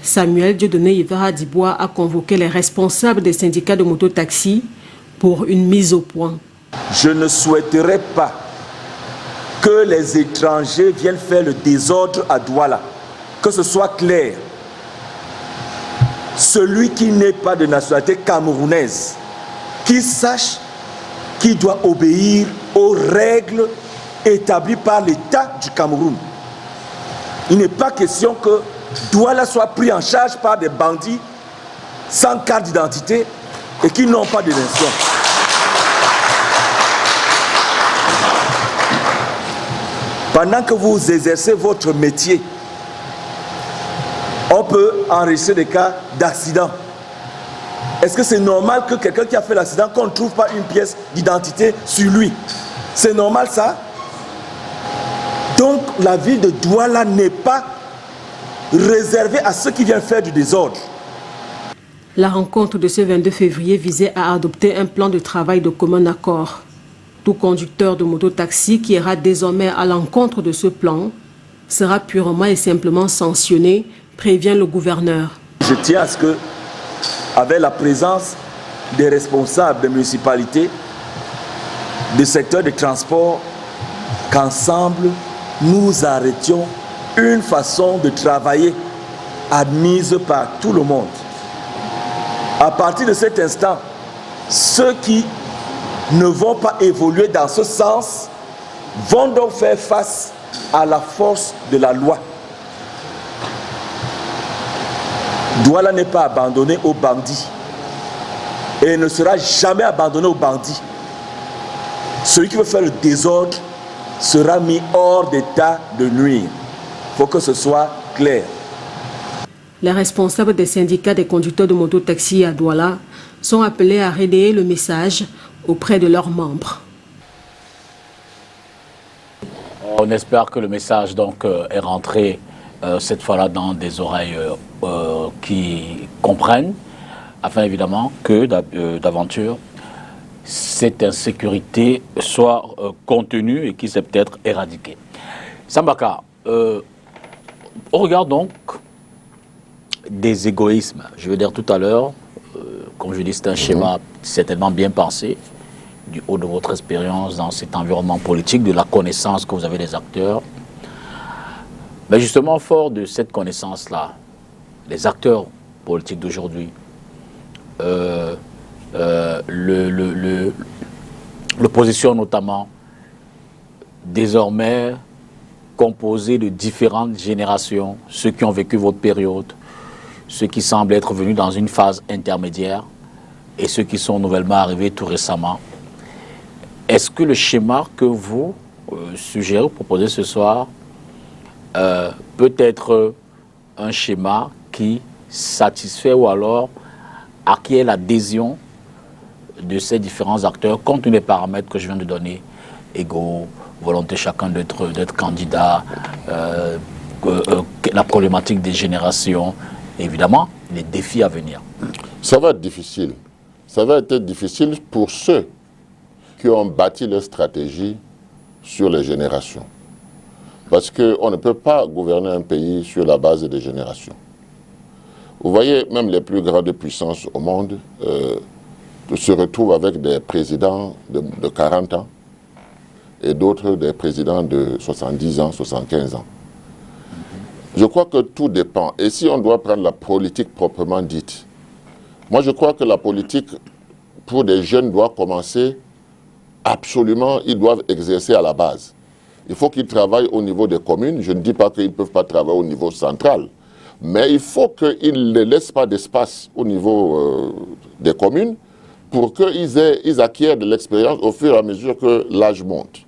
Samuel Dieudonné Ivara Dibois a convoqué les responsables des syndicats de mototaxi pour une mise au point. Je ne souhaiterais pas que les étrangers viennent faire le désordre à Douala. Que ce soit clair. Celui qui n'est pas de nationalité camerounaise, qu'il sache qu'il doit obéir aux règles établies par l'État du Cameroun. Il n'est pas question que Douala soit pris en charge par des bandits sans carte d'identité et qui n'ont pas de nation. Pendant que vous exercez votre métier, on peut enregistrer des cas d'accident. Est-ce que c'est normal que quelqu'un qui a fait l'accident, qu'on ne trouve pas une pièce d'identité sur lui? C'est normal ça? Donc la ville de Douala n'est pas réservée à ceux qui viennent faire du désordre. La rencontre de ce 22 février visait à adopter un plan de travail de commun accord. Tout conducteur de moto-taxi qui ira désormais à l'encontre de ce plan sera purement et simplement sanctionné, prévient le gouverneur. Je tiens à ce que, avec la présence des responsables des municipalités, des secteurs de transport, qu'ensemble nous arrêtions une façon de travailler admise par tout le monde. À partir de cet instant, ceux qui ne vont pas évoluer dans ce sens vont donc faire face à la force de la loi. Douala n'est pas abandonné aux bandits et ne sera jamais abandonné aux bandits. Celui qui veut faire le désordre sera mis hors d'état de nuire. Il faut que ce soit clair. Les responsables des syndicats des conducteurs de moto-taxi à Douala sont appelés à relayer le message auprès de leurs membres. On espère que le message donc est rentré cette fois-là dans des oreilles qui comprennent, afin évidemment que d'aventure cette insécurité soit contenue et qu'il s'est peut-être éradiquée. Sambaka, on regarde donc des égoïsmes. Je veux dire tout à l'heure, comme je dis, c'est un schéma certainement bien pensé, du haut de votre expérience dans cet environnement politique, de la connaissance que vous avez des acteurs. Mais justement, fort de cette connaissance-là, les acteurs politiques d'aujourd'hui, l'opposition notamment, désormais composée de différentes générations, ceux qui ont vécu votre période, ceux qui semblent être venus dans une phase intermédiaire et ceux qui sont nouvellement arrivés tout récemment. Est-ce que le schéma que vous suggérez, proposez ce soir, peut être un schéma qui satisfait ou alors acquiert l'adhésion de ces différents acteurs compte tenu des paramètres que je viens de donner, égaux, volonté chacun d'être candidat, la problématique des générations, évidemment, les défis à venir? Ça va être difficile. Ça va être difficile pour ceux qui ont bâti leur stratégie sur les générations. Parce qu'on ne peut pas gouverner un pays sur la base des générations. Vous voyez, même les plus grandes puissances au monde se retrouvent avec des présidents de 40 ans et d'autres des présidents de 70 ans, 75 ans. Je crois que tout dépend. Et si on doit prendre la politique proprement dite, moi je crois que la politique pour des jeunes doit commencer absolument, ils doivent exercer à la base. Il faut qu'ils travaillent au niveau des communes. Je ne dis pas qu'ils ne peuvent pas travailler au niveau central. Mais il faut qu'ils ne laissent pas d'espace au niveau des communes pour qu'ils acquièrent de l'expérience au fur et à mesure que l'âge monte.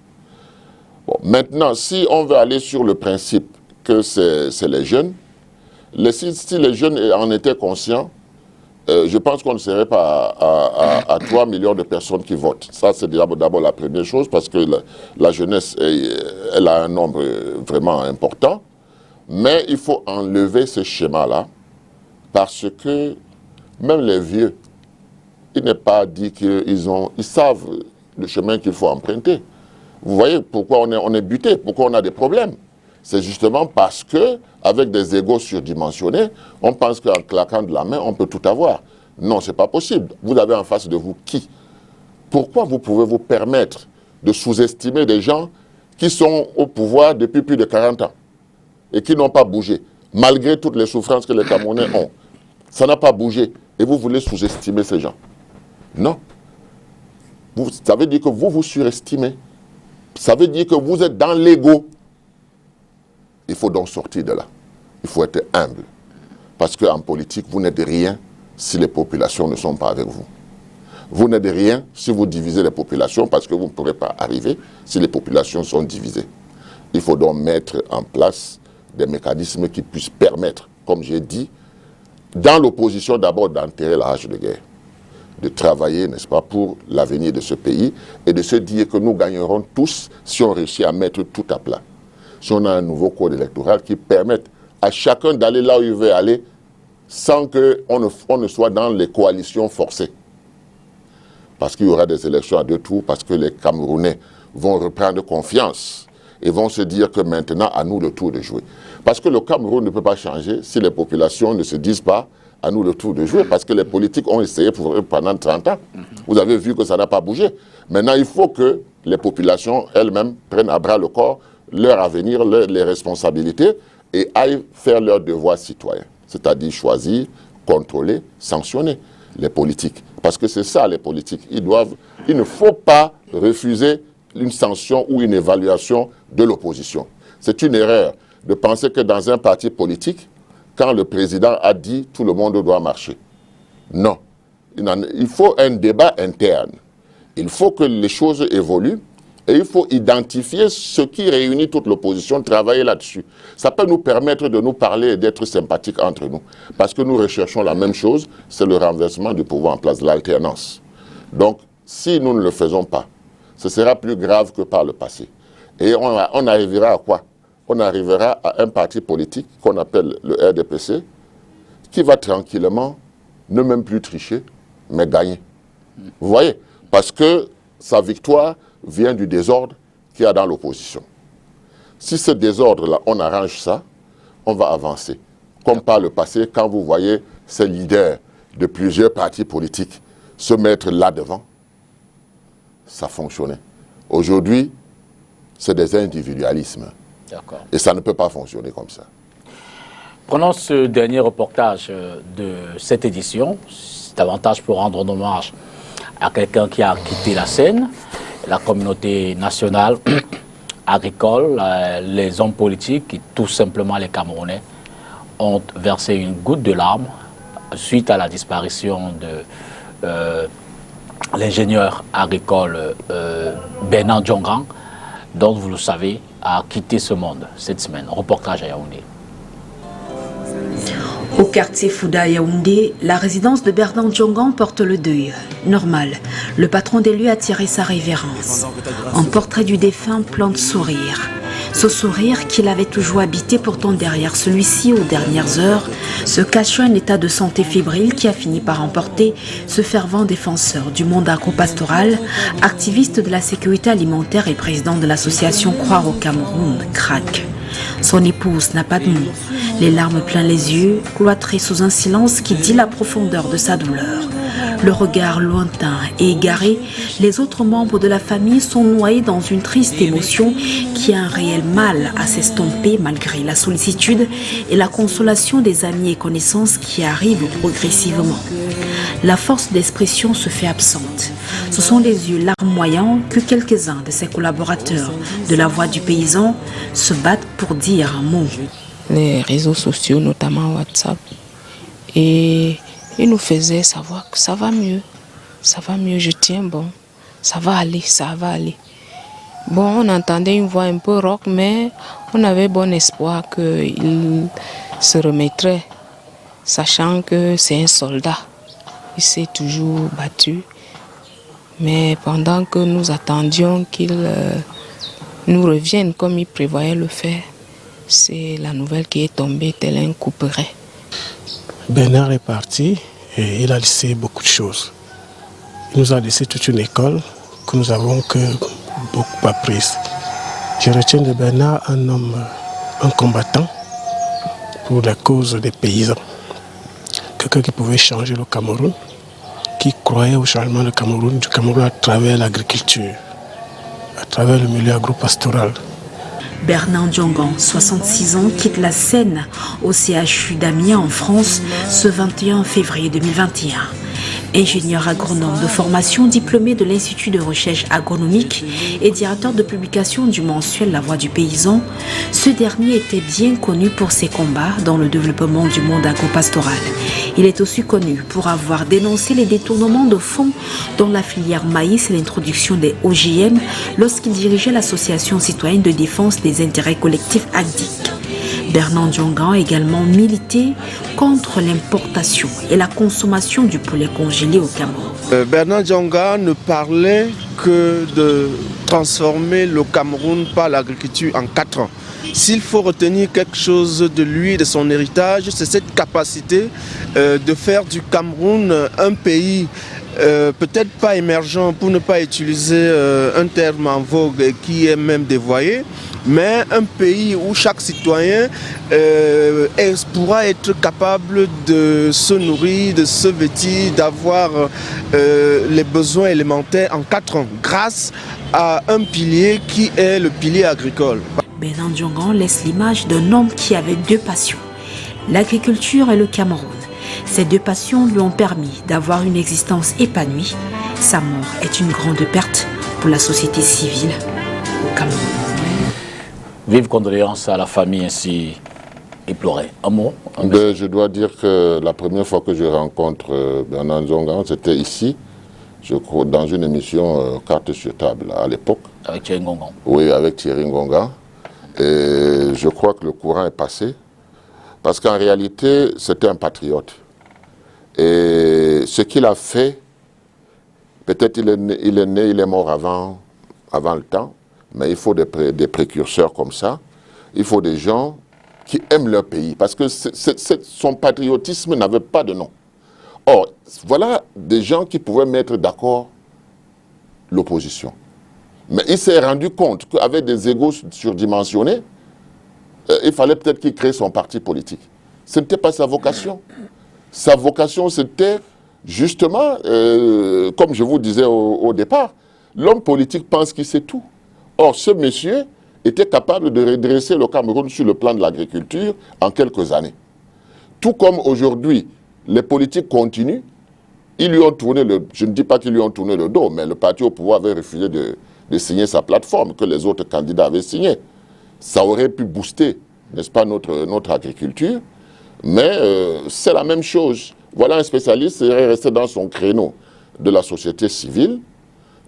Bon, maintenant, si on veut aller sur le principe que c'est les jeunes, si les jeunes en étaient conscients, je pense qu'on ne serait pas à 3 millions de personnes qui votent. Ça, c'est d'abord la première chose, parce que la jeunesse, elle a un nombre vraiment important. Mais il faut enlever ce schéma-là, parce que même les vieux, il n'est pas dit qu'ils savent le chemin qu'il faut emprunter. Vous voyez pourquoi on est buté, pourquoi on a des problèmes. C'est justement parce que, avec des égos surdimensionnés, on pense qu'en claquant de la main, on peut tout avoir. Non, ce n'est pas possible. Vous avez en face de vous qui? Pourquoi vous pouvez vous permettre de sous-estimer des gens qui sont au pouvoir depuis plus de 40 ans et qui n'ont pas bougé, malgré toutes les souffrances que les Camerounais ont? Ça n'a pas bougé. Et vous voulez sous-estimer ces gens? Non. Ça veut dire que vous vous surestimez. Ça veut dire que vous êtes dans l'ego. Il faut donc sortir de là. Il faut être humble. Parce qu'en politique, vous n'êtes rien si les populations ne sont pas avec vous. Vous n'êtes rien si vous divisez les populations, parce que vous ne pourrez pas arriver si les populations sont divisées. Il faut donc mettre en place des mécanismes qui puissent permettre, comme j'ai dit, dans l'opposition d'abord d'enterrer la hache de guerre. de travailler, n'est-ce pas, pour l'avenir de ce pays et de se dire que nous gagnerons tous si on réussit à mettre tout à plat. Si on a un nouveau code électoral qui permette à chacun d'aller là où il veut aller sans qu'on ne soit dans les coalitions forcées. Parce qu'il y aura des élections à 2 tours, parce que les Camerounais vont reprendre confiance et vont se dire que maintenant, à nous le tour de jouer. Parce que le Cameroun ne peut pas changer si les populations ne se disent pas à nous le tour de jouer, parce que les politiques ont essayé pendant 30 ans. Vous avez vu que ça n'a pas bougé. Maintenant, il faut que les populations elles-mêmes prennent à bras le corps leur avenir, les responsabilités et aillent faire leur devoir citoyen. C'est-à-dire choisir, contrôler, sanctionner les politiques. Parce que c'est ça les politiques. Il ne faut pas refuser une sanction ou une évaluation de l'opposition. C'est une erreur de penser que dans un parti politique, quand le président a dit tout le monde doit marcher. Non. Il faut un débat interne. Il faut que les choses évoluent et il faut identifier ce qui réunit toute l'opposition, travailler là-dessus. Ça peut nous permettre de nous parler et d'être sympathiques entre nous. Parce que nous recherchons la même chose, c'est le renversement du pouvoir en place, l'alternance. Donc, si nous ne le faisons pas, ce sera plus grave que par le passé. Et on arrivera à quoi? On arrivera à un parti politique qu'on appelle le RDPC, qui va tranquillement ne même plus tricher, mais gagner. Vous voyez? Parce que sa victoire vient du désordre qu'il y a dans l'opposition. Si ce désordre-là, on arrange ça, on va avancer. Comme par le passé, quand vous voyez ces leaders de plusieurs partis politiques se mettre là devant, ça fonctionnait. Aujourd'hui, c'est des individualismes. Et ça ne peut pas fonctionner comme ça. Prenons ce dernier reportage de cette édition. C'est davantage pour rendre hommage à quelqu'un qui a quitté la scène, la communauté nationale, agricole, les hommes politiques et tout simplement les Camerounais ont versé une goutte de larmes suite à la disparition de l'ingénieur agricole Bernard Djongang, dont vous le savez, a quitté ce monde cette semaine. Reportage à Yaoundé. Au quartier Fouda Yaoundé, la résidence de Bernard Djongang porte le deuil. Normal, le patron des lieux a tiré sa révérence. Un portrait du défunt plante sourire. Ce sourire qu'il avait toujours habité, pourtant derrière celui-ci aux dernières heures, se cachait un état de santé fébrile qui a fini par emporter ce fervent défenseur du monde agropastoral, activiste de la sécurité alimentaire et président de l'association Croire au Cameroun, CRAC. Son épouse n'a pas de mots, les larmes plein les yeux, cloîtrées sous un silence qui dit la profondeur de sa douleur. Le regard lointain et égaré, les autres membres de la famille sont noyés dans une triste émotion qui a un réel mal à s'estomper malgré la sollicitude et la consolation des amis et connaissances qui arrivent progressivement. La force d'expression se fait absente. Ce sont les yeux larmoyants que quelques-uns de ses collaborateurs de la Voix du Paysan se battent pour dire un mot. Les réseaux sociaux, notamment WhatsApp, et ils nous faisaient savoir que ça va mieux, je tiens bon, ça va aller. Bon, on entendait une voix un peu rock, mais on avait bon espoir qu'il se remettrait, sachant que c'est un soldat. Il s'est toujours battu, mais pendant que nous attendions qu'il nous revienne comme il prévoyait le faire, c'est la nouvelle qui est tombée tel un couperet. Bernard est parti et il a laissé beaucoup de choses. Il nous a laissé toute une école que nous avons beaucoup apprise. Je retiens de Bernard un homme, un combattant pour la cause des paysans. Quelqu'un qui pouvait changer le Cameroun, qui croyait au changement du Cameroun à travers l'agriculture, à travers le milieu agropastoral. Bernard Djongang, 66 ans, quitte la scène au CHU d'Amiens en France ce 21 février 2021. Ingénieur agronome de formation, diplômé de l'Institut de recherche agronomique et directeur de publication du mensuel La Voix du Paysan, ce dernier était bien connu pour ses combats dans le développement du monde agropastoral. Il est aussi connu pour avoir dénoncé les détournements de fonds dans la filière maïs et l'introduction des OGM lorsqu'il dirigeait l'association citoyenne de défense des intérêts collectifs ACDIC. Bernard Diongan a également milité contre l'importation et la consommation du poulet congelé au Cameroun. Bernard Diongan ne parlait que de transformer le Cameroun par l'agriculture en 4 ans. S'il faut retenir quelque chose de lui, de son héritage, c'est cette capacité de faire du Cameroun un pays peut-être pas émergent, pour ne pas utiliser un terme en vogue qui est même dévoyé, mais un pays où chaque citoyen pourra être capable de se nourrir, de se vêtir, d'avoir les besoins élémentaires en 4 ans, grâce à un pilier qui est le pilier agricole. Bernard Diongan laisse l'image d'un homme qui avait 2 passions, l'agriculture et le Cameroun. Ces 2 passions lui ont permis d'avoir une existence épanouie. Sa mort est une grande perte pour la société civile au Cameroun. Vive condoléances à la famille ainsi éplorée. Un mot? Je dois dire que la première fois que je rencontre Bernard Diongan, c'était ici, je crois, dans une émission Carte sur table à l'époque. Avec Thierry Ngongan. Oui, avec Thierry Ngongan. Et je crois que le courant est passé. Parce qu'en réalité, c'était un patriote. Et ce qu'il a fait, peut-être il est né, il est mort avant le temps, mais il faut des précurseurs comme ça. Il faut des gens qui aiment leur pays. Parce que son patriotisme n'avait pas de nom. Or, voilà des gens qui pouvaient mettre d'accord l'opposition. Mais il s'est rendu compte qu'avec des égos surdimensionnés, il fallait peut-être qu'il crée son parti politique. Ce n'était pas sa vocation. Sa vocation, c'était justement, comme je vous disais au départ, l'homme politique pense qu'il sait tout. Or, ce monsieur était capable de redresser le Cameroun sur le plan de l'agriculture en quelques années. Tout comme aujourd'hui, les politiques continuent, ils lui ont tourné je ne dis pas qu'ils lui ont tourné le dos, mais le parti au pouvoir avait refusé de signer sa plateforme que les autres candidats avaient signée. Ça aurait pu booster, n'est-ce pas, notre agriculture, mais c'est la même chose. Voilà un spécialiste qui serait resté dans son créneau de la société civile,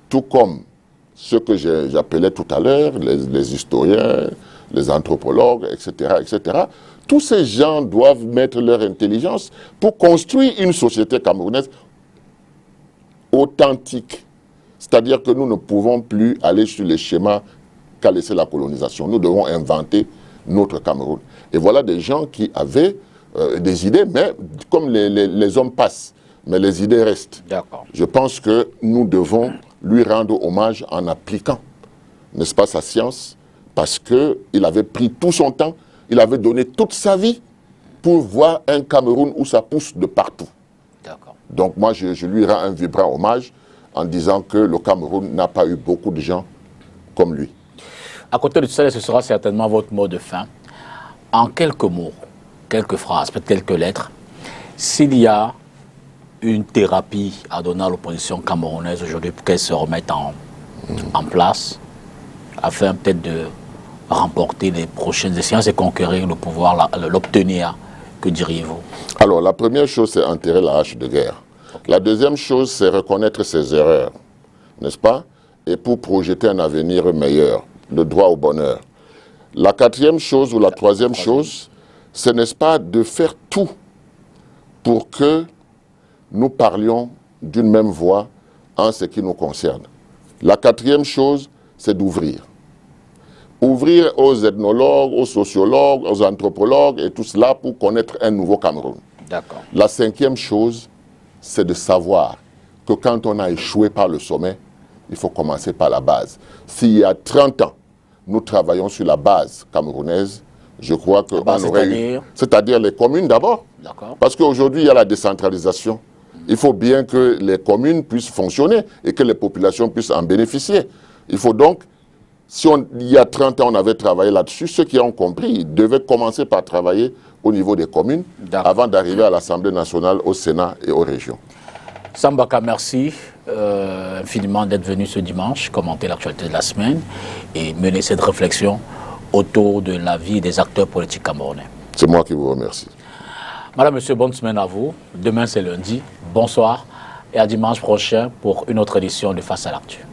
tout comme ceux que j'appelais tout à l'heure, les historiens, les anthropologues, etc., etc. Tous ces gens doivent mettre leur intelligence pour construire une société camerounaise authentique. C'est-à-dire que nous ne pouvons plus aller sur les schémas qu'a laissé la colonisation. Nous devons inventer notre Cameroun. Et voilà des gens qui avaient des idées, mais comme les hommes passent, mais les idées restent. Je pense que nous devons lui rendre hommage en appliquant, n'est-ce pas, sa science, parce qu'il avait pris tout son temps, il avait donné toute sa vie pour voir un Cameroun où ça pousse de partout. Donc moi, je lui rends un vibrant hommage en disant que le Cameroun n'a pas eu beaucoup de gens comme lui. À côté de tout ça, ce sera certainement votre mot de fin. En quelques mots, quelques phrases, peut-être quelques lettres, s'il y a une thérapie à donner à l'opposition camerounaise aujourd'hui pour qu'elle se remette en place, afin peut-être de remporter les prochaines échéances et conquérir le pouvoir, l'obtenir, que diriez-vous? Alors, la première chose, c'est enterrer la hache de guerre. La deuxième chose, c'est reconnaître ses erreurs, n'est-ce pas? Et pour projeter un avenir meilleur, le droit au bonheur. La quatrième chose ou la troisième chose, c'est, n'est-ce pas, de faire tout pour que nous parlions d'une même voix en ce qui nous concerne. La quatrième chose, c'est d'ouvrir. Ouvrir aux ethnologues, aux sociologues, aux anthropologues et tout cela pour connaître un nouveau Cameroun. La cinquième chose, c'est de savoir que quand on a échoué par le sommet, il faut commencer par la base. S'il y a 30 ans, nous travaillons sur la base camerounaise, je crois qu'on aurait eu... C'est-à-dire les communes d'abord. Parce qu'aujourd'hui, il y a la décentralisation. Il faut bien que les communes puissent fonctionner et que les populations puissent en bénéficier. Il faut donc, si il y a 30 ans on avait travaillé là-dessus, ceux qui ont compris, ils devaient commencer par travailler au niveau des communes avant d'arriver à l'Assemblée nationale, au Sénat et aux régions. Sambaka, merci infiniment d'être venu ce dimanche, commenter l'actualité de la semaine et mener cette réflexion autour de la vie des acteurs politiques camerounais. C'est moi qui vous remercie. Madame, monsieur, bonne semaine à vous. Demain, c'est lundi. Bonsoir et à dimanche prochain pour une autre édition de Face à l'actu.